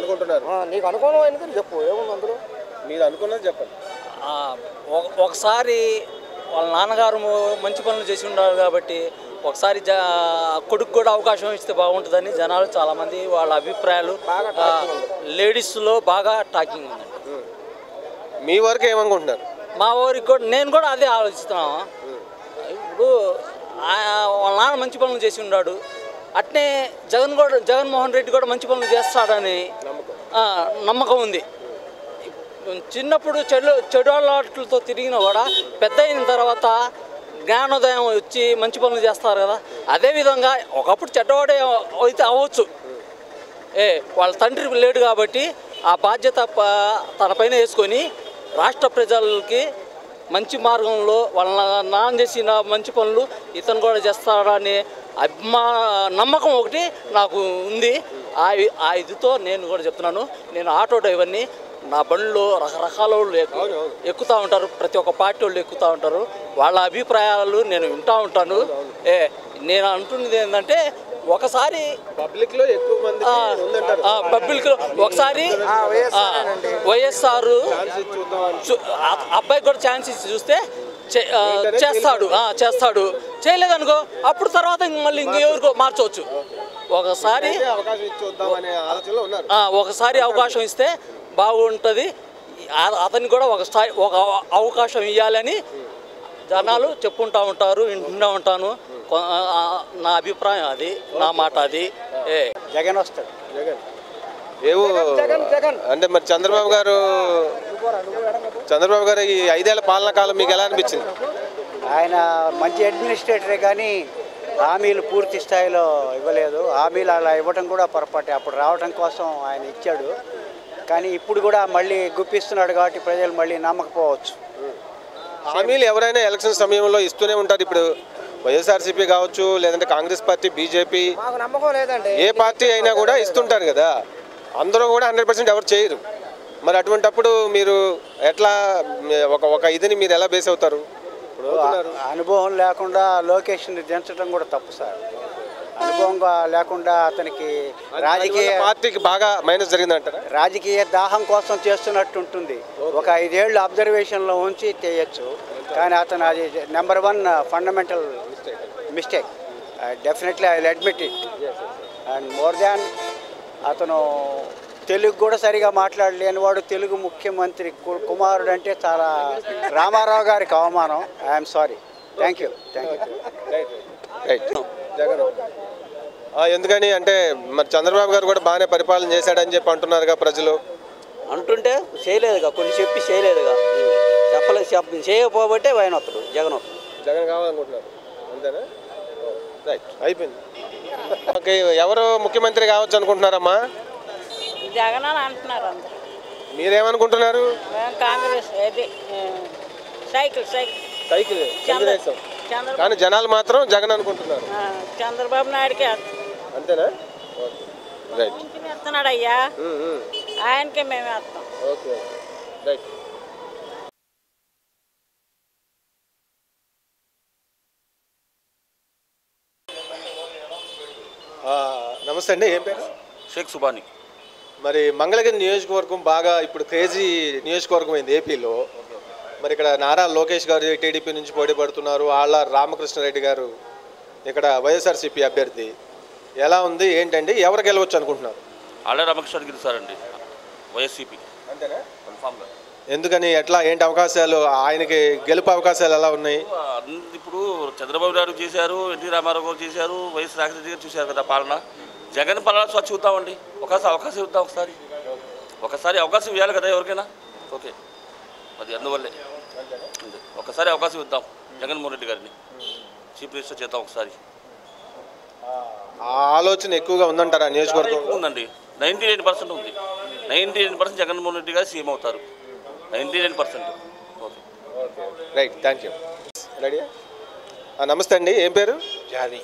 అనుకుంటున్నారు. నీకు అనుకూలమైనది చెప్పు, ఏముంది అందులో మీరు అనుకున్నది చెప్పండి. ఒకసారి వాళ్ళ నాన్నగారు మంచి పనులు చేసి ఉన్నారు కాబట్టి ఒకసారి కొడుకు కూడా అవకాశం ఇస్తే బాగుంటుందని జనాలు చాలామంది వాళ్ళ అభిప్రాయాలు. లేడీస్లో బాగా టాకింగ్ ఉందండి. మీ వరకు ఏమనుకుంటున్నారు? మా ఊరికి కూడా నేను కూడా అదే ఆలోచిస్తున్నాను. ఇప్పుడు వాళ్ళ నాన్న మంచి పనులు చేసి ఉన్నాడు, అట్నే జగన్మోహన్ రెడ్డి కూడా మంచి పనులు చేస్తాడని నమ్మకం ఉంది. చిన్నప్పుడు చెడు అలవాట్లతో తిరిగినా కూడా పెద్ద అయిన తర్వాత జ్ఞానోదయం వచ్చి మంచి పనులు చేస్తారు కదా. అదేవిధంగా ఒకప్పుడు చెడ్డవాడే అయితే అవ్వచ్చు, వాళ్ళ తండ్రి లేడు కాబట్టి ఆ బాధ్యత తనపైన వేసుకొని రాష్ట్ర ప్రజలకి మంచి మార్గంలో వాళ్ళ నాన్న చేసిన మంచి పనులు ఇతను కూడా చేస్తాడనే నమ్మకం ఒకటి నాకు ఉంది. ఆ ఇదితో నేను కూడా చెప్తున్నాను. నేను ఆటో డ్రైవర్ని. నా బండిలో రకరకాల వాళ్ళు ఎక్కుతూ ఉంటారు, ప్రతి ఒక్క పార్టీ వాళ్ళు ఎక్కుతూ ఉంటారు. వాళ్ళ అభిప్రాయాలు నేను వింటూ ఉంటాను. నేను అంటున్నది ఏంటంటే ఒకసారి పబ్లిక్లో ఎక్కువ మంది పబ్లిక్లో ఒకసారి వైఎస్ఆర్ అబ్బాయికి కూడా ఛాన్స్ ఇచ్చి చూస్తే చేస్తాడు. చేయలేదనుకో అప్పుడు తర్వాత మళ్ళీ ఇంకెవరికో మార్చవచ్చు. ఒకసారి అవకాశం ఇస్తే బాగుంటుంది. అతనికి కూడా ఒక అవకాశం ఇవ్వాలని జనాలు చెప్పుకుంటూ ఉంటారు, వింటూ ఉంటాను. నా అభిప్రాయం అది, నా మాట అది. జగన్ వస్తాడు. అంటే మరి చంద్రబాబు గారు ఈ 5 ఏళ్ల పాలనా కాలం మీకు ఎలా అనిపించింది? ఆయన మంచి అడ్మినిస్ట్రేటరే కానీ హామీలు పూర్తి స్థాయిలో ఇవ్వలేదు. హామీలు అలా ఇవ్వడం కూడా పొరపాటే. అప్పుడు రావడం కోసం ఆయన ఇచ్చాడు, కానీ ఇప్పుడు కూడా మళ్ళీ గుప్పిస్తున్నాడు కాబట్టి ప్రజలు మళ్ళీ నమ్మకపోవచ్చు. హామీలు ఎవరైనా ఎలక్షన్ సమయంలో ఇస్తూనే ఉంటారు. ఇప్పుడు వైఎస్ఆర్సీపీ కావచ్చు, లేదంటే కాంగ్రెస్ పార్టీ, బీజేపీ, ఏ పార్టీ అయినా కూడా ఇస్తుంటారు కదా. అందరూ కూడా 100% ఎవరు చేయరు. మరి అటువంటప్పుడు మీరు ఎట్లా ఒక ఇదిని మీరు ఎలా బేస్ అవుతారు? ఇప్పుడు అనుభవం లేకుండా లోకేష్ని దించడం కూడా తప్పు సార్. అనుభవంగా లేకుండా అతనికి రాజకీయ పార్టీకి బాగా మైనస్ జరిగిందంటారా? రాజకీయ దాహం కోసం చేస్తున్నట్టు ఉంటుంది. ఒక 5 ఏళ్ళు అబ్జర్వేషన్లో ఉంచి చేయొచ్చు, కానీ అతను అది number 1 fundamental mistake. Definitely I will admit it. And more than అతను తెలుగు కూడా సరిగా మాట్లాడలేని వాడు తెలుగు ముఖ్యమంత్రి కుమారుడు అంటే చాలా రామారావు గారికి అవమానం. I'm sorry. Thank you. Right. Jagan ఎందుకని అంటే మరి చంద్రబాబు గారు కూడా బాగానే పరిపాలన చేశాడని చెప్పి అంటున్నారుగా ప్రజలు. అంటుంటే చేయలేదుగా, కొన్ని చెప్పి చేయలేదుగా, చేయకపోబట్టే ఆయన వస్తాడు. జగన్ కావాలనుకుంటున్నారు అంతేనా? రైట్, అయిపోయింది. ఓకే, ఎవరు ముఖ్యమంత్రి కావచ్చు అనుకుంటున్నారమ్మా? జగన్ అని అంటున్నారు అందరూ. మీరేమనుకుంటున్నారు? కాంగ్రెస్ సైకిల్ తెలుగుదేశం, కానీ జనాలు మాత్రం జగన్ అనుకుంటున్నారు. చంద్రబాబు నాయుడుకే అంతేనా? రైట్. వేస్తున్నాడు అయ్యా, ఆయనకే మేము వేస్తాం. Okay, right. నమస్తే అండి, ఏం పేరు? షేక్ సుబాని. మరి మంగళగిరి నియోజకవర్గం బాగా ఇప్పుడు క్రేజీ నియోజకవర్గం అయింది ఏపీలో. మరి ఇక్కడ నారా లోకేష్ గారు టీడీపీ నుంచి పోటీ పడుతున్నారు, ఆళ్ళ రామకృష్ణారెడ్డి గారు ఇక్కడ వైఎస్ఆర్సీపీ అభ్యర్థి. ఎలా ఉంది ఏంటండి, ఎవరు గెలవచ్చు అనుకుంటున్నారు? ఆళ్ళ రామకృష్ణారెడ్డి గెలుస్తారండి, వైఎస్సీపీ. అంతేనా? కన్ఫామ్గా. ఎందుకని, ఎట్లా, ఏంటి అవకాశాలు, ఆయనకి గెలుపు అవకాశాలు ఎలా ఉన్నాయి? ఇప్పుడు చంద్రబాబు నాయుడు చేశారు, ఎన్టీ రామారావు గారు చేశారు, వైఎస్ రాజశేఖర గారు చూశారు కదా పాలన. జగన్ పాలన స్వచ్ఛ చూద్దామండి, అవకాశం ఇద్దాం. ఒకసారి అవకాశం ఇవ్వాలి కదా ఎవరికైనా. ఓకే, అది అందువల్లే ఒకసారి అవకాశం ఇద్దాం జగన్మోహన్ రెడ్డి గారిని చీఫ్ మినిస్టర్ చేద్దాం ఒకసారి. ఆలోచన ఎక్కువగా ఉందంటారా నియోజకవర్గం? ఉందండి, 99% ఉంది. 99% జగన్మోహన్ రెడ్డి గారు సీఎం అవుతారు, 99%. Okay, right, thank you. Ready? నమస్తే అండి, ఏం పేరు? జానీ.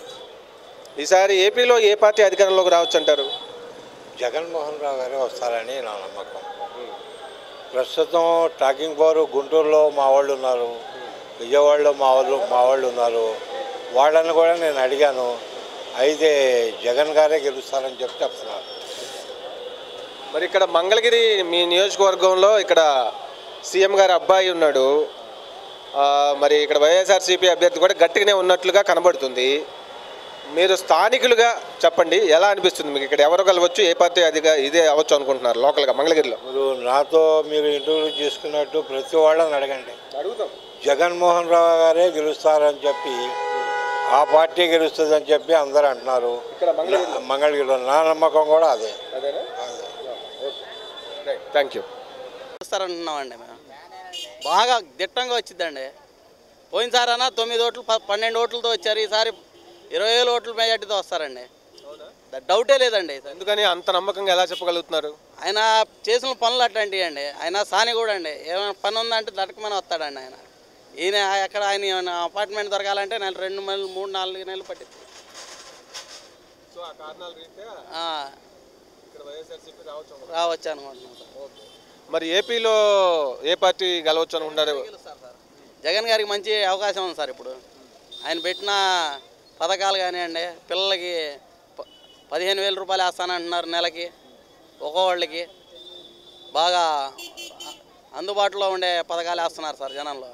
ఈసారి ఏపీలో ఏ పార్టీ అధికారంలోకి రావచ్చు అంటారు? జగన్మోహన్ రావు గారే వస్తారని నా నమ్మకం. ప్రస్తుతం టాకింగ్ పవర్ గుంటూరులో మా వాళ్ళు ఉన్నారు, విజయవాడలో మా వాళ్ళు ఉన్నారు. వాళ్ళని కూడా నేను అడిగాను, అయితే జగన్ గారే గెలుస్తారని చెప్తున్నారు. మరి ఇక్కడ మంగళగిరి మీ నియోజకవర్గంలో ఇక్కడ సీఎం గారి అబ్బాయి ఉన్నాడు, మరి ఇక్కడ వైఎస్ఆర్సీపీ అభ్యర్థి కూడా గట్టిగానే ఉన్నట్లుగా కనబడుతుంది. మీరు స్థానికులుగా చెప్పండి, ఎలా అనిపిస్తుంది మీకు? ఇక్కడ ఎవరు కలవచ్చు, ఏ పార్టీ ఇదే అవ్వచ్చు అనుకుంటున్నారు లోకల్గా మంగళగిరిలో? మీరు నాతో మీరు ఇంటర్వ్యూ చేసుకున్నట్టు ప్రతి వాళ్ళని అడగండి. అడుగుతాం. జగన్మోహన్ రావు గారే గెలుస్తారని చెప్పి, ఆ పార్టీ గెలుస్తుందని చెప్పి అందరూ అంటున్నారు. మంగళగిరిలో నా నమ్మకం కూడా అదే. Thank you. వస్తారనుకున్నామండి మేము. బాగా దిట్టంగా వచ్చిందండి. పోయినసారి అన్న 9 ఓట్లు 12 ఓట్లతో వచ్చారు, ఈసారి 20,000 ఓట్ల మెజార్టీతో వస్తారండి. డౌటే లేదండి. ఎందుకని అంత నమ్మకంగా ఎలా చెప్పగలుగుతున్నారు? ఆయన చేసిన పనులు అట్లాంటివి అండి. ఆయన సాని కూడా అండి, ఏమైనా పని ఉందంటే దట్టకమని వస్తాడండి ఆయన. ఈయన ఎక్కడ ఆయన అపార్ట్మెంట్ దొరకాలంటే 2 నెలలు 3-4 నెలలు పట్టింది. రావచ్చు అనుకుంటున్నాం సార్. మరి ఏపీలో ఏ పార్టీ గెలవచ్చు అనుకుంటున్నారు? జగన్ గారికి మంచి అవకాశం ఉంది సార్. ఇప్పుడు ఆయన పెట్టిన పథకాలు కానివ్వండి, పిల్లలకి 15,000 రూపాయలు వేస్తానంటున్నారు నెలకి, ఒక్కోళ్ళకి బాగా అందుబాటులో ఉండే పథకాలు వేస్తున్నారు సార్ జనంలో.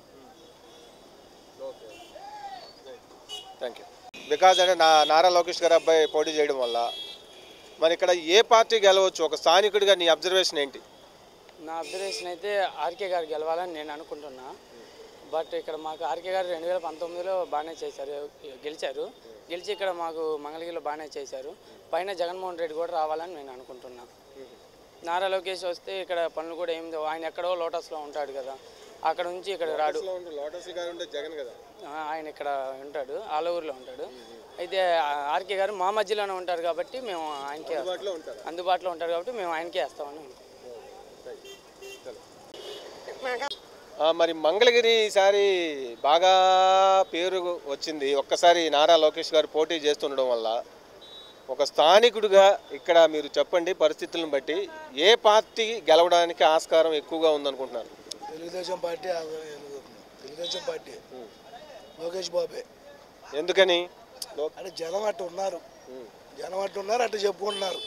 Thank you. బికాజ్ అంటే నారా లోకేష్ గారి అబ్బాయి పోటీ చేయడం వల్ల మరి ఇక్కడ ఏ పార్టీ గెలవచ్చు? ఒక స్థానికుడిగా నీ అబ్జర్వేషన్ ఏంటి? నా అబ్జర్వేషన్ అయితే ఆర్కే గారు గెలవాలని నేను అనుకుంటున్నా. బట్ ఇక్కడ మాకు ఆర్కే గారు 2019లో బాగానే గెలిచారు. గెలిచి ఇక్కడ మాకు మంగళగిరిలో బాగానే చేశారు. పైన జగన్మోహన్ రెడ్డి కూడా రావాలని నేను అనుకుంటున్నా. నారా లోకేష్ వస్తే ఇక్కడ పనులు కూడా ఏం, ఆయన ఎక్కడో లోటస్లో ఉంటాడు కదా, అక్కడ నుంచి ఇక్కడ రాడు. ఆయన ఇక్కడ ఉంటాడు, ఆలూరులో ఉంటాడు. అయితే ఆర్కే గారు మా మధ్యలోనే ఉంటారు కాబట్టి మేము ఆయనకే అందుబాటులో ఉంటారు కాబట్టి మేము ఆయనకే వేస్తామని. మరి మంగళగిరి ఈసారి బాగా పేరు వచ్చింది. ఒక్కసారి నారా లోకేష్ గారు పోటీ చేస్తుండడం వల్ల ఒక స్థానికుడిగా ఇక్కడ మీరు చెప్పండి, పరిస్థితులను బట్టి ఏ పార్టీ గెలవడానికి ఆస్కారం ఎక్కువగా ఉందనుకుంటున్నారు? తెలుగుదేశం పార్టీ. తెలుగుదేశం పార్టీ లోకేష్ బాబే. ఎందుకని? అంటే జనం అట్టు ఉన్నారు, అట్టు చెప్పుకుంటున్నారు.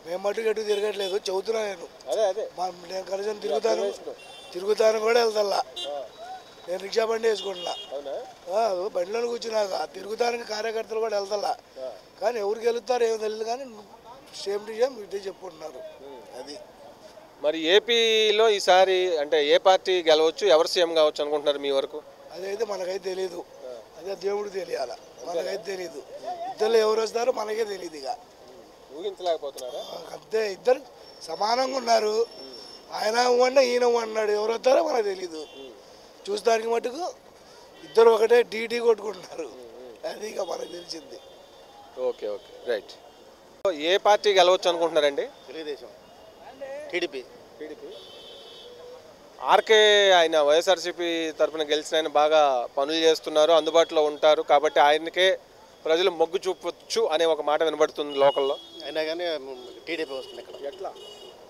మేము మట్టుకు ఎటు తిరగట్లేదు, చెబుతున్నా నేను. నేను కలిసి తిరుగుతాను కూడా వెళ్తా. నేను రిక్షా బండి వేసుకుంటున్నా, బండిలో కూర్చున్నాక తిరుగుతానికి కార్యకర్తలు కూడా వెళ్తా. కానీ ఎవరికి వెళ్తారు ఏమో తెలియదు, కానీ సేమ్ టు సేమ్ ఇటే చెప్పుకుంటున్నారు. అది మరి ఏపీలో ఈసారి అంటే ఏ పార్టీ గెలవచ్చు, ఎవరు సీఎం కావచ్చు అనుకుంటున్నారు మీ వరకు? అదైతే మనకైతే తెలీదు, అదే దేవుడు తెలియాల, మనకైతే తెలీదు. ఇద్దరు ఎవరు వస్తారో మనకే తెలియదు. ఇక ఊహించలేకపోతున్నారా? అంతే, ఇద్దరు సమానంగా ఉన్నారు. ఆయన అన్నా ఈయన అన్నాడు, ఎవరు వస్తారో మనకు తెలీదు. చూస్తానికి మటుకు ఇద్దరు ఒకటే టీటీ కొట్టుకుంటున్నారు, అది ఇక మనకు తెలిసింది. Okay okay right. ఏ పార్టీ గెలవచ్చు అనుకుంటున్నారండి? తెలుగుదేశం, టీడీపీ. ఆర్కే ఆయన వైఎస్ఆర్సీపీ తరఫున గెలిచిన ఆయన బాగా పనులు చేస్తున్నారు, అందుబాటులో ఉంటారు కాబట్టి ఆయనకే ప్రజలు మొగ్గు చూపొచ్చు అనే ఒక మాట వినబడుతుంది లోకల్లో. అయినా కానీ టీడీపీ వస్తుంది ఇక్కడ.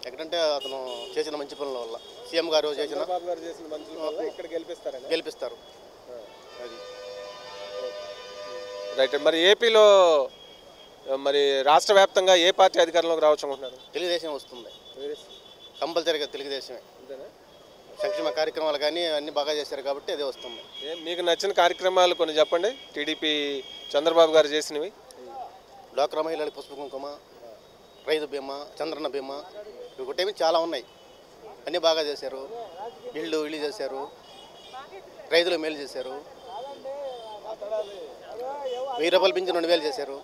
ఎక్కడంటే అతను చేసిన మంచి పనుల వల్ల, సీఎం గారు చేసిన గెలిపిస్తారు. అది రైట్. మరి ఏపీలో మరి రాష్ట్ర వ్యాప్తంగా ఏ పార్టీ అధికారంలోకి రావచ్చు అనుకుంటున్నారు? తెలుగుదేశం వస్తుంది కంపల్సరీగా, తెలుగుదేశమే. సంక్షేమ కార్యక్రమాలు కానీ అన్నీ బాగా చేశారు కాబట్టి అదే వస్తుంది. మీకు నచ్చిన కార్యక్రమాలు కొన్ని చెప్పండి. టీడీపీ చంద్రబాబు గారు చేసినవి. డ్వాక్రా మహిళలకు పసుపు కుంకుమ, రైతు బీమా, చంద్రన్న బీమా, ఒకటేమి చాలా ఉన్నాయి, అన్నీ బాగా చేశారు. ఇళ్ళు చేశారు, రైతులు మేలు చేశారు. 1000 రూపాయలు పెంచి 2000 చేశారు.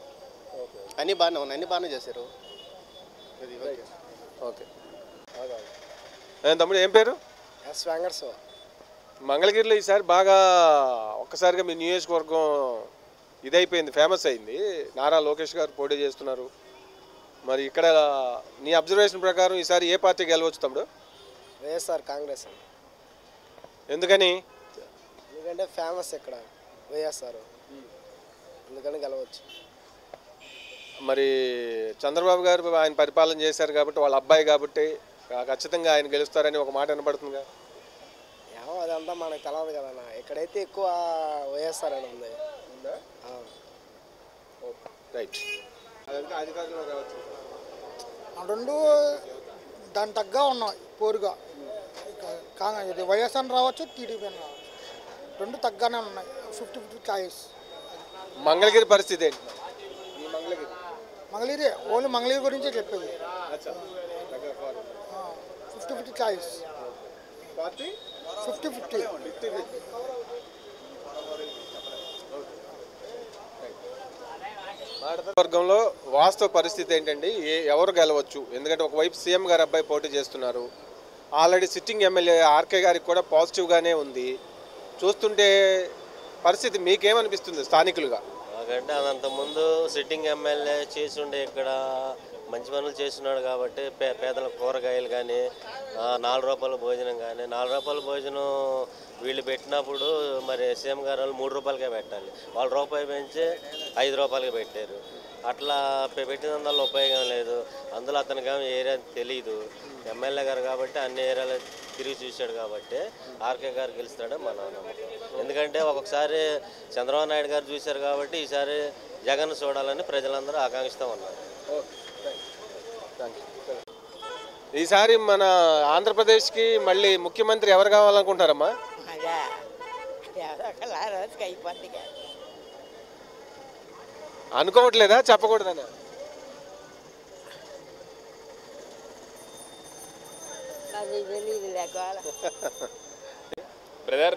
అన్నీ బాగానే ఉన్నాయి, అన్నీ బాగానే చేశారు. అది ఓకే. తమ్ముడు ఏం పేరు? మంగళగిరిలో ఈసారి బాగా ఒక్కసారిగా మీ నియోజకవర్గం ఇదైపోయింది, ఫేమస్ అయింది. నారా లోకేష్ గారు పోటీ చేస్తున్నారు. మరి ఇక్కడ నీ అబ్జర్వేషన్ ప్రకారం ఈసారి ఏ పార్టీ గెలవచ్చు తమ్ముడు? వైఎస్ఆర్ కాంగ్రెస్. ఎందుకని? ఎందుకంటే ఫేమస్ ఇక్కడ వైఎస్ఆర్, అందుకని గెలవచ్చు. మరి చంద్రబాబు గారు ఆయన పరిపాలన చేశారు కాబట్టి వాళ్ళ అబ్బాయి కాబట్టి ఖచ్చితంగా ఆయన గెలుస్తారని ఒక మాట వినపడుతుందిగా. ఏమో అదంతా మనకు తెలవదు కదన్నా. ఇక్కడైతే ఎక్కువ వైఎస్ఆర్ అని ఉంది. రైట్. అధికారంలో రావచ్చు. రెండు దాని తగ్గ ఉన్నాయి పోరుగా. ఇది వైఎస్ఆర్ రావచ్చు, టీడీపీ రావచ్చు, రెండు తగ్గానే ఉన్నాయి. 50-50 చాయిస్. మంగళగిరి పరిస్థితి ఏంటి? మంగళగిరి ఓన్లీ మంగళగిరి గురించే చెప్పేది. 50-50 చాయిస్. 50-50. వర్గంలో వాస్తవ పరిస్థితి ఏంటండి? ఎవరు గెలవచ్చు? ఎందుకంటే ఒకవైపు సీఎం గారు అబ్బాయి పోటీ చేస్తున్నారు. ఆల్రెడీ సిట్టింగ్ ఎమ్మెల్యే ఆర్కే గారికి కూడా పాజిటివ్గానే ఉంది. చూస్తుంటే పరిస్థితి మీకేమనిపిస్తుంది స్థానికులుగా? నాకంటే అదంత ముందు సిట్టింగ్ ఎమ్మెల్యే చేసి ఉండే ఇక్కడ మంచి పనులు చేస్తున్నాడు కాబట్టి పేదల కూరగాయలు కానీ 4 రూపాయల భోజనం కానీ 4 రూపాయల భోజనం వీళ్ళు పెట్టినప్పుడు మరి సీఎం గారు వాళ్ళు 3 రూపాయలకే పెట్టాలి. వాళ్ళు రూపాయి పెంచి 5 రూపాయలకి పెట్టారు. అట్లా పెట్టినందువల్ల ఉపయోగం లేదు. అందులో అతనికి ఏరియా తెలియదు. ఎమ్మెల్యే గారు కాబట్టి అన్ని ఏరియాలో తిరిగి చూశాడు కాబట్టి ఆర్కే గారు గెలుస్తాడు మన నమ్మకం. ఎందుకంటే ఒక్కొక్కసారి చంద్రబాబు నాయుడు గారు చూశారు కాబట్టి ఈసారి జగన్ చూడాలని ప్రజలందరూ ఆకాంక్షిస్తూ ఉన్నారు. ఈసారి మన ఆంధ్రప్రదేశ్కి మళ్ళీ ముఖ్యమంత్రి ఎవరు కావాలనుకుంటారమ్మా? అనుకోవట్లేదా? చెప్పకూడదనా? Brother,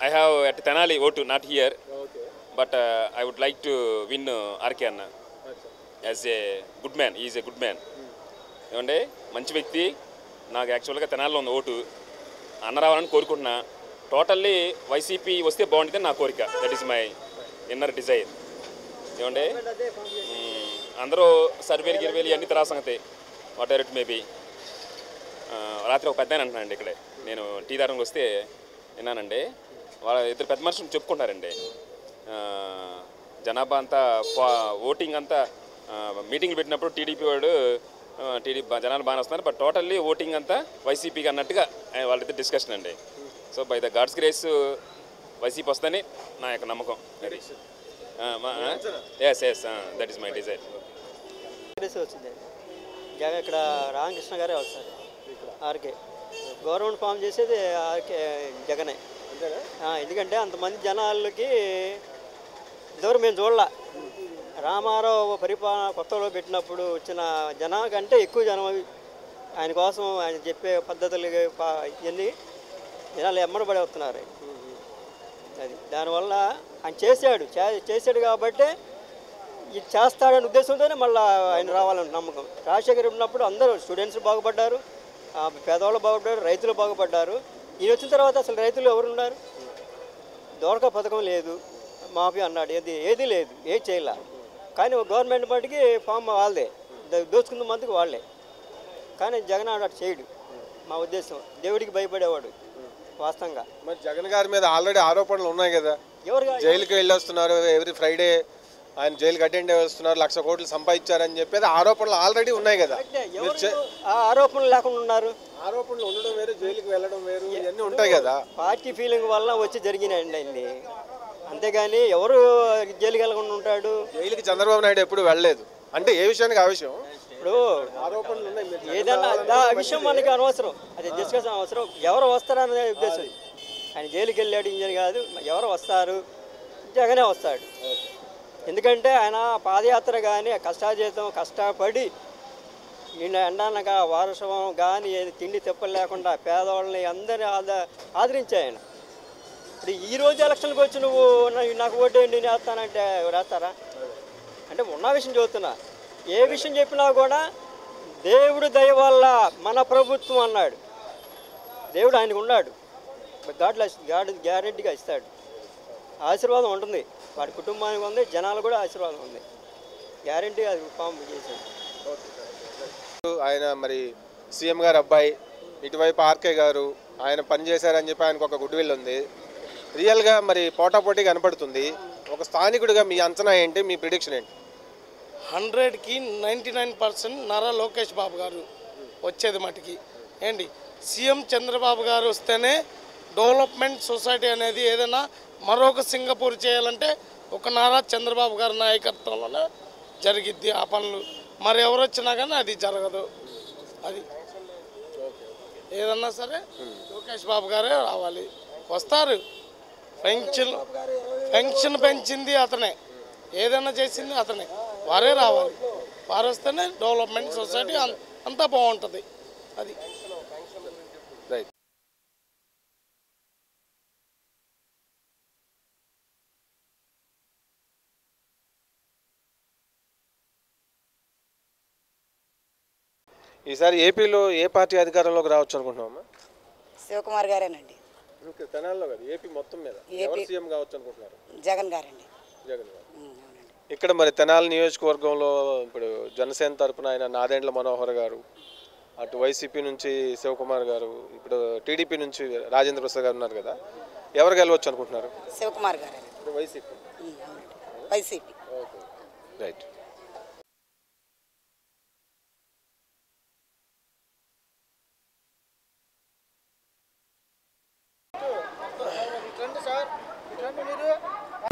I have at Tenali vote not here, but I would like to win RK Anna as a good man. He is a good man. ఏమంటే మంచి వ్యక్తి. నాకు యాక్చువల్గా తెనాలిలో ఉంది ఓటు. అన్న రావాలని కోరుకుంటున్నా. టోటల్లీ వైసీపీ వస్తే బాగుంటుంది నా కోరిక. That is my inner desire. ఏమంటే అందరూ సర్వేలు గిరివేలు ఇవన్నీ తరా సంగతి వాట్ ఎవర్ ఇట్ మేబీ. రాత్రి ఒక పెద్ద అంటున్నానండి ఇక్కడే. నేను టీ దారంకి వస్తే విన్నానండి. వాళ్ళ ఇద్దరు పెద్ద మనుషులు చెప్పుకుంటారండి. జనాభా అంతా ఓటింగ్ అంతా మీటింగ్లు పెట్టినప్పుడు టీడీపీ వాడు జనాలు బాగానే వస్తున్నారు, బట్ టోటల్లీ ఓటింగ్ అంతా వైసీపీకి అన్నట్టుగా వాళ్ళిద్దరు డిస్కషన్ అండి. So by the God's grace YCP వస్తుందని నా యొక్క నమ్మకం. అది yes that is my desire. వచ్చింది జగన్ ఇక్కడ రామకృష్ణ గారే వస్తారు. ఆర్కే గవర్నమెంట్ ఫామ్ చేసేది ఆర్కే జగనే. ఎందుకంటే అంతమంది జనాలకి ఇదివరకు మేము చూడాల. రామారావు పరిపాలన కొత్తలో పెట్టినప్పుడు వచ్చిన జనం కంటే ఎక్కువ జనం ఆయన కోసం ఆయన చెప్పే పద్ధతులు ఇవన్నీ జనాలు ఎమ్మడబడి వస్తున్నారు. అది దానివల్ల ఆయన చేశాడు కాబట్టి ఇది చేస్తాడనే ఉద్దేశంతోనే మళ్ళీ ఆయన రావాలని నమ్మకం. రాజశేఖర్ ఉన్నప్పుడు అందరూ స్టూడెంట్స్ బాగుపడ్డారు, పేదవాళ్ళు బాగుపడ్డారు, రైతులు బాగుపడ్డారు. ఈయన వచ్చిన తర్వాత అసలు రైతులు ఎవరు ఉన్నారు? దోరక పథకం లేదు, మాఫీ అన్నాడు, ఏది లేదు, ఏది చేయలే. కానీ గవర్నమెంట్ మటుకి ఫామ్ వాళ్ళదే, దోచుకున్న మందుకు వాళ్ళే. కానీ జగన్ అటు చేయడు. మా ఉద్దేశం దేవుడికి భయపడేవాడు వాస్తవంగా. మరి జగన్ గారి మీద ఆల్రెడీ ఆరోపణలు ఉన్నాయి కదా. జైలుకి వెళ్ళి వస్తున్నారు, ఎవ్రీ ఫ్రైడే ఆయన జైలుకి అటెండ్ వస్తున్నారు, 1,00,000 కోట్లు సంపాదించారని చెప్పేది ఆరోపణలు ఆల్రెడీ ఉన్నాయి కదా. ఆ ఆరోపణలు లేకుండా ఉన్నారు. ఆరోపణలు ఉండడం వేరు, జైలుకి వెళ్ళడం వేరు, ఇవన్నీ ఉంటాయి కదా. పార్టీ ఫీలింగ్ వల్ల వచ్చి జరిగినాయండి అన్ని. అంతేగాని ఎవరు జైలుకి వెళ్ళకుండా ఉంటాడు? జైలుకి చంద్రబాబు నాయుడు ఎప్పుడు వెళ్ళలేదు. అంటే ఏ విషయానికి ఆ విషయం. ఇప్పుడు ఆరోపణలు ఉన్నాయి, ఏదైనా ఆ విషయం మనకి అనవసరం, అది డిస్కషన్ అవసరం. ఎవరు వస్తారనే ఉద్దేశం. ఆయన జైలుకి వెళ్ళాడు ఇంజన్ కాదు, ఎవరు వస్తారు? జగనే వస్తాడు. ఎందుకంటే ఆయన పాదయాత్ర కానీ కష్టాజీతం కష్టపడి ఎండానక వర్షం కానీ తిండి తిప్పలు లేకుండా పేదవాళ్ళని అందరినీ ఆదరించాయి ఆయన. ఇప్పుడు ఈరోజు ఎలక్షన్కి వచ్చి నువ్వు నాకు ఓటేయండి నేను వేస్తానంటే వేస్తారా? అంటే ఉన్న విషయం చెబుతున్నా. ఏ విషయం చెప్పినా కూడా దేవుడు దయ వల్ల మన ప్రభుత్వం అన్నాడు. దేవుడు ఆయనకు ఉన్నాడు, గాడ్ గ్యారెంటీగా ఇస్తాడు. ఆశీర్వాదం ఉంటుంది, వాడి కుటుంబానికి ఉంది, జనాలు కూడా ఆశీర్వాదం ఉంది, గ్యారెంటీ అది ఫామ్ చేశాడు. ఆయన మరి సీఎం గారు అబ్బాయి, ఇటువైపు ఆర్కే గారు ఆయన పని చేశారని చెప్పి ఆయనకు ఒక గుడ్ విల్ ఉంది. రియల్గా మరి పోటాపోటీ కనపడుతుంది. ఒక స్థానికుడిగా మీ అంచనా ఏంటి, మీ ప్రిడిక్షన్ ఏంటి? 100కి 99% నారా లోకేష్ బాబు గారు వచ్చేది మటుకి ఏంటి. సీఎం చంద్రబాబు గారు వస్తేనే డెవలప్మెంట్ సొసైటీ అనేది ఏదైనా మరొక సింగపూర్ చేయాలంటే ఒక నారా చంద్రబాబు గారి నాయకత్వంలోనే జరిగిద్ది ఆ పనులు. మరి ఎవరు వచ్చినా కానీ అది జరగదు. అది ఏదన్నా సరే లోకేష్ బాబు గారే రావాలి. వస్తారు. పెన్షన్ పెంచింది అతనే, ఏదైనా చేసింది అతనే. వారే రావాలి. వారు వస్తేనే డెవలప్మెంట్ సొసైటీ అంతా బాగుంటుంది. అది రైట్. ఈసారి ఏపీలో ఏ పార్టీ అధికారంలోకి రావచ్చు అనుకుంటున్నామా? శివకుమార్ గారేనండి. తెనాల్లో కాదు, ఏపీ మొత్తం మీద ఎవరు సీఎం కావచ్చు అనుకుంటున్నారు? జగన్ గారండి. జగన్ గారు. ఇక్కడ మరి తెనాలి నియోజకవర్గంలో ఇప్పుడు జనసేన తరపున ఆయన నాదెండ్ల మనోహర్ గారు, అటు వైసీపీ నుంచి శివకుమార్ గారు, ఇప్పుడు టీడీపీ నుంచి రాజేంద్ర ప్రసాద్ గారు ఉన్నారు కదా, ఎవరు గెలవచ్చు అనుకుంటున్నారు? శివకుమార్ గారు. వైసీపీ. వైసీపీ. రైట్.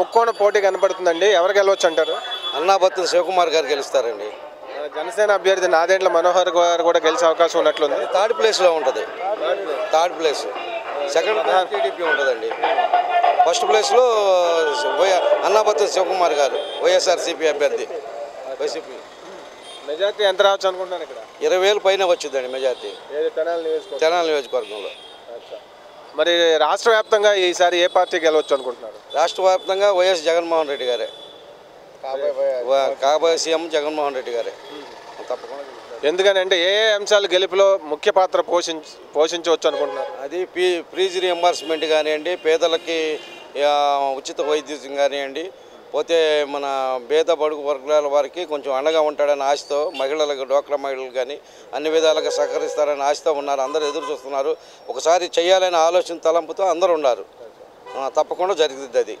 ముక్కోణ పోటీ కనపడుతుందండి, ఎవరు గెలవచ్చు అంటారు? అన్నాబత్తుల శివకుమార్ గారు గెలుస్తారండి. జనసేన అభ్యర్థి నాదెండ్ల మనోహర్ గారు కూడా గెలిచే అవకాశం ఉన్నట్లుంది. థర్డ్ ప్లేస్లో ఉంటుంది. Third place. సెకండ్ టీడీపీ ఉంటుందండి. ఫస్ట్ ప్లేస్లో అన్నాబత్తుల శివకుమార్ గారు, వైఎస్ఆర్సీపీ అభ్యర్థి. వైసీపీ. మెజార్టీ ఎంత రావచ్చు అనుకుంటున్నారు ఇక్కడ? 20,000 పైన వచ్చిందండి మెజార్టీ తెనాలి నియోజకవర్గంలో. మరి రాష్ట్ర వ్యాప్తంగా ఈసారి ఏ పార్టీ గెలవచ్చు అనుకుంటున్నారు? రాష్ట్ర వ్యాప్తంగా వైఎస్ జగన్మోహన్ రెడ్డి గారే, కాబోయే సీఎం జగన్మోహన్ రెడ్డి గారే తప్పకుండా. ఎందుకని అంటే ఏ అంశాలు గెలుపులో ముఖ్య పాత్ర పోషించవచ్చు అనుకుంటున్నారు? అది ఫీజు రియంబర్స్మెంట్ కానివ్వండి, పేదలకి ఉచిత వైద్యం కానివ్వండి, పోతే మన పేద బడుగు వర్గాల వారికి కొంచెం అండగా ఉంటాడని ఆశతో, మహిళలకు డ్వాక్రా మహిళలు కానీ అన్ని విధాలుగా సహకరిస్తారని ఆశతో ఉన్నారు. అందరూ ఎదురు చూస్తున్నారు. ఒకసారి చేయాలనే ఆలోచన తలంపుతో అందరూ ఉన్నారు. తప్పకుండా జరుగుతుంది అది.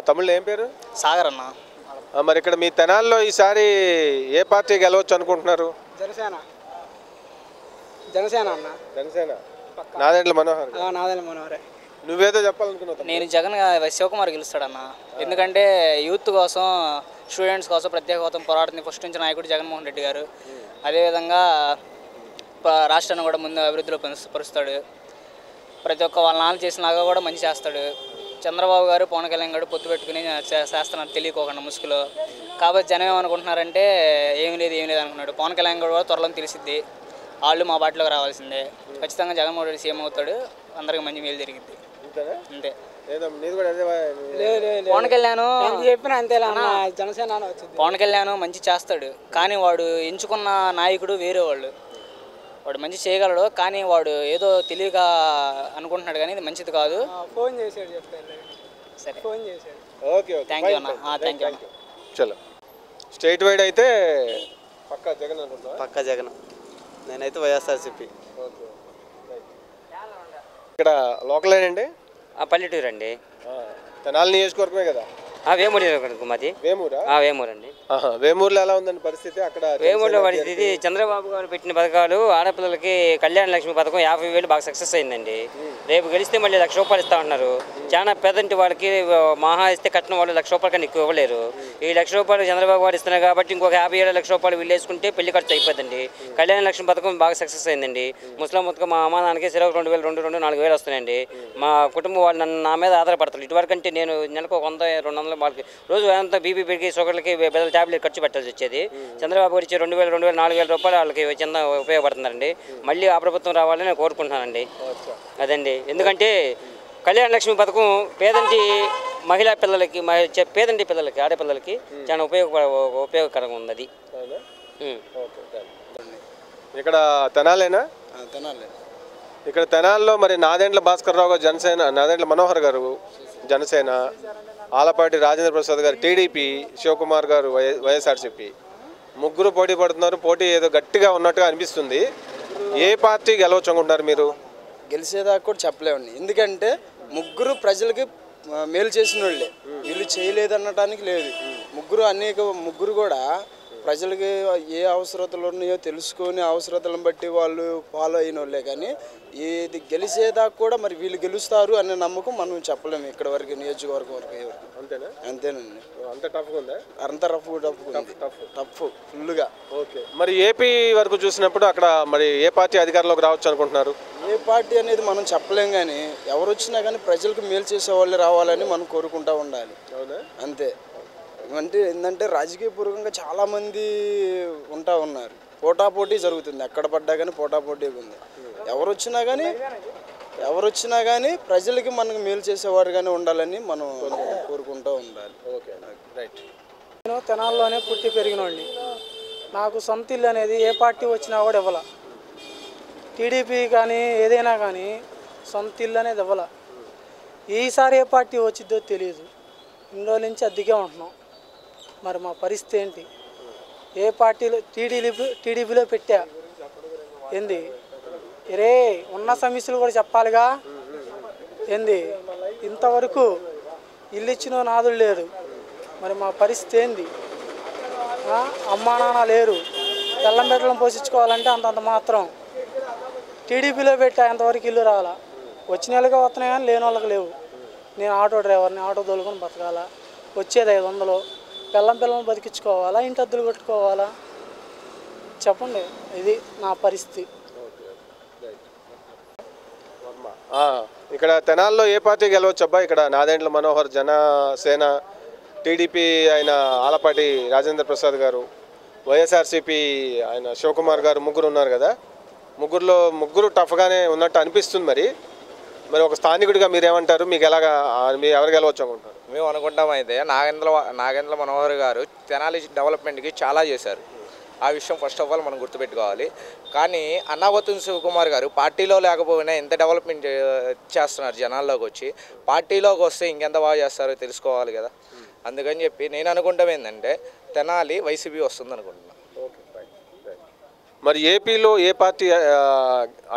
తమిళ్ ఏం పేరు? సాగర్ అన్న. మరి ఇక్కడ మీ తెనాల్లో ఈసారి ఏ పార్టీ గెలవచ్చు అనుకుంటున్నారు? జనసేన. జనసేన అన్న. జనసేన. నాదెండ్ల మనోహర్. నాదెండ్ల మనోహరే. నువ్వేదో చెప్పాలనుకున్నావు? నేను జగన్ శివకుమార్ గెలుస్తాడన్న. ఎందుకంటే యూత్ కోసం, స్టూడెంట్స్ కోసం ప్రత్యేక హోదా పోరాటం ఫస్ట్ నుంచి నాయకుడు జగన్మోహన్ రెడ్డి గారు. అదేవిధంగా రాష్ట్రాన్ని కూడా ముందు అభివృద్ధిలో పరుస్తాడు. ప్రతి ఒక్క వాళ్ళ నాన్న చేసినాగా కూడా మంచి చేస్తాడు. చంద్రబాబు గారు, పవన్ కళ్యాణ్ గారు పొత్తు పెట్టుకుని చేస్తున్నారు తెలియకోకుండా ముసుగులో. కాబట్టి జనం ఏమనుకుంటున్నారంటే ఏమి లేదు అనుకున్నాడు. పవన్ కళ్యాణ్ కూడా త్వరలో తెలిసిద్ది, వాళ్ళు మా బాటలోకి రావాల్సిందే. ఖచ్చితంగా జగన్మోహన్ రెడ్డి సీఎం అవుతాడు, అందరికి మంచి మేలు జరిగింది. అంతే. పవన్ కళ్యాణ్ చెప్పిన అంతేలా జనసేన పవన్ కళ్యాణ్ మంచి చేస్తాడు, కానీ వాడు ఎంచుకున్న నాయకుడు వేరే వాళ్ళు. వాడు మంచి చేయగలడు, కానీ వాడు ఏదో తెలియక అనుకుంటున్నాడు, కానీ ఇది మంచిది కాదు. ఫోన్ చేశాడు చెప్తాను. సరే, ఫోన్ చేశాడు. ఓకే, థ్యాంక్ యూ అన్న. థ్యాంక్ యూ అన్న. చలో, స్టేట్ వైడ్ అయితే పక్కా జగన్ అనుకుంటా. పక్కా జగన్. నేనైతే వైఎస్ఆర్సీపీ. ఇక్కడ లోకల్ ఏంటండి? పల్లెటూరు అండి. తెనాలి నియోజకవర్గమే కదా? వేమూరు నియోజకవర్గం మాది. వేమూరా? వేమూరు అండి. వేమూరులో ఎలా ఉందండి పరిస్థితి? అక్కడ వేమూరులో పరిస్థితి చంద్రబాబు గారు పెట్టిన పథకాలు, ఆడపిల్లలకి కళ్యాణ లక్ష్మి పథకం 50,000 బాగా సక్సెస్ అయిందండి. రేపు గెలిస్తే మళ్ళీ 1,00,000 రూపాయలు ఇస్తా ఉన్నారు. చాలా పేదంటి వాళ్ళకి మహా ఇస్తే కట్టిన వాళ్ళు 1,00,000 రూపాయలు కన్నా ఎక్కువ ఇవ్వలేరు. ఈ 1,00,000 రూపాయలు చంద్రబాబు గారు ఇస్తున్నారు కాబట్టి ఇంకొక 50,000 రూపాయలు వీళ్ళు వేసుకుంటే పెళ్లి ఖర్చు అయిపోతుందండి. కళ్యాణ లక్ష్మి పథకం బాగా సక్సెస్ అయిందండి. ముస్లిం మొత్తం మా అమ్మ నాన్నకి సెలవు 2,000, 4,000 వస్తున్నాయండి. మా కుటుంబం వాళ్ళు నా మీద ఆధారపడతారు. ఇటువరకు అంటే నేను నెలకు 100-200 వాళ్ళకి రోజు ఎంత బీపీ పెరిగి షుగర్లకి పెద్ద ట్యాబ్లెట్ ఖర్చు పెట్టాల్సి వచ్చేది. చంద్రబాబు గారు ఇచ్చే 2,000, 4,000 రూపాయలు వాళ్ళకి చిన్న ఉపయోగపడుతున్నారండి. మళ్ళీ ఆ ప్రభుత్వం రావాలని నేను కోరుకుంటున్నానండి. అదండి, ఎందుకంటే కళ్యాణ లక్ష్మి పథకం పేదంటి మహిళా పిల్లలకి, పేదంటి పిల్లలకి, ఆడపిల్లలకి చాలా ఉపయోగకరంగా ఉంది. అది ఇక్కడ తెనాలేనా? తెనాలి. ఇక్కడ తెనాల్లో మరి నాదెండ్ల భాస్కర్ రావు గారు జనసేన, నాదెండ్ల మనోహర్ గారు జనసేన, ఆలపాటి రాజేంద్ర ప్రసాద్ గారు టీడీపీ, శివకుమార్ గారు వైఎస్ఆర్సీపీ, ముగ్గురు పోటీ పడుతున్నారు. పోటీ ఏదో గట్టిగా ఉన్నట్టుగా అనిపిస్తుంది. ఏ పార్టీ గెలవచ్చు అనుకుంటున్నారు మీరు? గెలిచేదాకా కూడా చెప్పలేమండి. ఎందుకంటే ముగ్గురు ప్రజలకి మేలు చేసిన వాళ్ళే, వీళ్ళు చేయలేదు అనడానికి లేదు. ముగ్గురు కూడా ప్రజలకి ఏ అవసరతలు ఉన్నాయో తెలుసుకొని అవసరతలను బట్టి వాళ్ళు ఫాలో అయిన వాళ్ళే. కానీ ఇది గెలిచేదాకా కూడా మరి వీళ్ళు గెలుస్తారు అనే నమ్మకం మనం చెప్పలేము ఇక్కడ వరకు, నియోజకవర్గం వరకు. అంతేనా? అంతేనండి. అంత టఫ్గా ఉందా? అంత టఫ్ ఫుల్గా. ఓకే, మరి ఏపీ వరకు చూసినప్పుడు అక్కడ మరి ఏ పార్టీ అధికారంలోకి రావచ్చు అనుకుంటున్నారు? ఏ పార్టీ అనేది మనం చెప్పలేం, కానీ ఎవరు వచ్చినా కానీ ప్రజలకు మేలు చేసే వాళ్ళే రావాలని మనం కోరుకుంటూ ఉండాలి. అవునా? అంతే. అంటే ఏంటంటే రాజకీయపూర్వకంగా చాలామంది ఉన్నారు, పోటాపోటీ జరుగుతుంది. ఎక్కడ పడ్డా కానీ పోటాపోటీగా ఉంది. ఎవరు వచ్చినా కానీ ప్రజలకి మనకు మేలు చేసేవారుగానే ఉండాలని మనం కోరుకుంటూ ఉండాలి. Okay, right. నేను తెనాల్లోనే పుట్టి పెరిగినోడిని. నాకు సొంత ఇల్లు అనేది ఏ పార్టీ వచ్చినా కూడా ఇవ్వాల. టీడీపీ కానీ ఏదైనా కానీ సొంత ఇల్లు అనేది ఇవ్వాల. ఈసారి ఏ పార్టీ వచ్చిద్దో తెలియదు. ఇన్ని రోజుల నుంచి అద్దెకే ఉంటున్నాం. మరి మా పరిస్థితి ఏంటి? ఏ పార్టీలో టీడీపీలో పెట్టా ఏంది రే, ఉన్న సమస్యలు కూడా చెప్పాలిగా ఏంది? ఇంతవరకు ఇల్లు ఇచ్చిన నాదులు లేరు. మరి మా పరిస్థితి ఏంది? అమ్మా నాన్న లేరు, బెల్లం బెడ్డలం పోషించుకోవాలంటే అంతంత మాత్రం. టీడీపీలో పెట్టా ఎంతవరకు ఇల్లు రావాలా? వచ్చిన వాళ్ళకి వస్తున్నాయి కానీ లేని వాళ్ళకి లేవు. నేను ఆటో డ్రైవర్ని, ఆటో తోలుకొని బతకాలా? వచ్చేది 500, పిల్లలను బతికించుకోవాలా, ఇంటి అద్దెలు కట్టుకోవాలా? చెప్పండి, ఇది నా పరిస్థితి. ఇక్కడ తెనాల్లో ఏ పార్టీ గెలవచ్చు అబ్బా? ఇక్కడ నాదెండ్ల మనోహర్ జనసేన, టీడీపీ ఆయన ఆలపాటి రాజేంద్ర ప్రసాద్ గారు, వైఎస్ఆర్సీపీ ఆయన శివకుమార్ గారు, ముగ్గురు ఉన్నారు కదా. ముగ్గురు టఫ్గానే ఉన్నట్టు అనిపిస్తుంది. మరి ఒక స్థానికుడిగా మీరేమంటారు? మీకు మీరు ఎవరు గెలవచ్చు అనుకుంటారు? మేము అనుకుంటాం అయితే నాగేంద్ర మనోహర్ గారు తెనాలి డెవలప్మెంట్కి చాలా చేశారు. ఆ విషయం ఫస్ట్ ఆఫ్ ఆల్ మనం గుర్తుపెట్టుకోవాలి. కానీ అన్నావతుని శివకుమార్ గారు పార్టీలో లేకపోయినా ఎంత డెవలప్మెంట్ చేస్తున్నారు జనాల్లోకి వచ్చి. పార్టీలోకి వస్తే ఇంకెంత బాగా చేస్తారో తెలుసుకోవాలి కదా. అందుకని చెప్పి నేను అనుకుంటాం ఏంటంటే తెనాలి వైసీపీ వస్తుంది అనుకుంటున్నాను. మరి ఏపీలో ఏ పార్టీ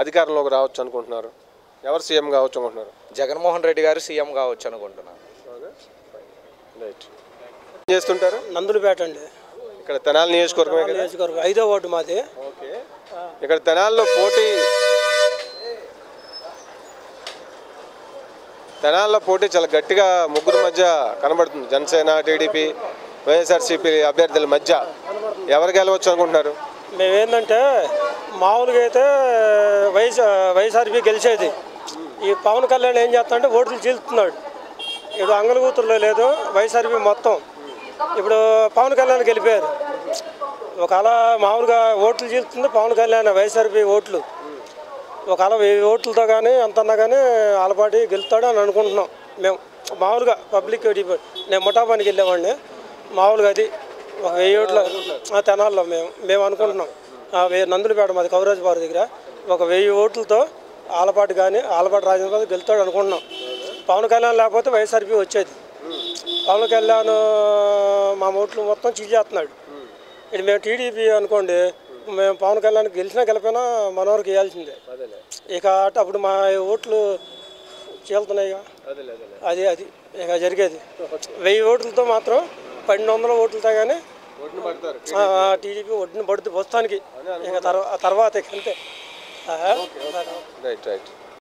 అధికారంలోకి రావచ్చు అనుకుంటున్నారు? ఎవరు సీఎం కావచ్చు అనుకుంటున్నారు? జగన్మోహన్ రెడ్డి గారు సీఎం కావచ్చు అనుకుంటున్నాను. రైట్. ఏం చేస్తుంటారు? నందులపేట అండి. ఇక్కడ తెనాలి నియోజకవర్గమే కదా? నియోజకవర్గం 5వ వార్డు మాది. ఓకే. ఇక్కడ తెనాల్లో పోటీ చాలా గట్టిగా ముగ్గురు మధ్య కనబడుతుంది. జనసేన, టీడీపీ, వైఎస్ఆర్సీపీ అభ్యర్థుల మధ్య ఎవరు గెలవచ్చు అనుకుంటున్నారు? మేమేంటంటే మామూలుగా అయితే వైఎస్ఆర్పీ గెలిచేది. ఈ పవన్ కళ్యాణ్ ఏం చేస్తాడంటే ఓట్లు చీలుతున్నాడు. ఇప్పుడు అంగళగూతురులో లేదు వైఎస్ఆర్పీ మొత్తం. ఇప్పుడు పవన్ కళ్యాణ్ గెలిపారు. ఒకవేళ మామూలుగా ఓట్లు చీలుతుంది పవన్ కళ్యాణ్ వైఎస్ఆర్పీ ఓట్లు. ఒకవేళ 1000 ఓట్లతో కానీ అంతన్నా కానీ ఆలపాటి గెలుస్తాడు అని అనుకుంటున్నాం మేము. మామూలుగా పబ్లిక్ నేను ముఠాపానికి వెళ్ళేవాడిని. మామూలుగా అది ఒక 1000 ఓట్ల తెనాల్లో మేము అనుకుంటున్నాం. నందులపేట మాది కౌరాజుపాడు దగ్గర ఒక 1000 ఓట్లతో ఆలపాటి రాజేంద్ర గెలుస్తాడు అనుకుంటున్నాం. పవన్ కళ్యాణ్ లేకపోతే వైఎస్ఆర్పీ వచ్చేది. పవన్ కళ్యాణ్ మా ఓట్లు మొత్తం చీల్చేస్తున్నాడు. ఇది మేము టీడీపీ అనుకోండి, మేము పవన్ కళ్యాణ్ గెలిపినా మనోహర్కి వేయాల్సిందే. ఇక అప్పుడు మా ఓట్లు చీలుతున్నాయి. అది ఇక జరిగేది 1000 ఓట్లతో మాత్రం 1200 ఓట్లతో కానీ టీడీపీ ఒడ్డున పడుతుంది ప్రస్తుతానికి. ఇక తర్వాత అంతే. రైట్.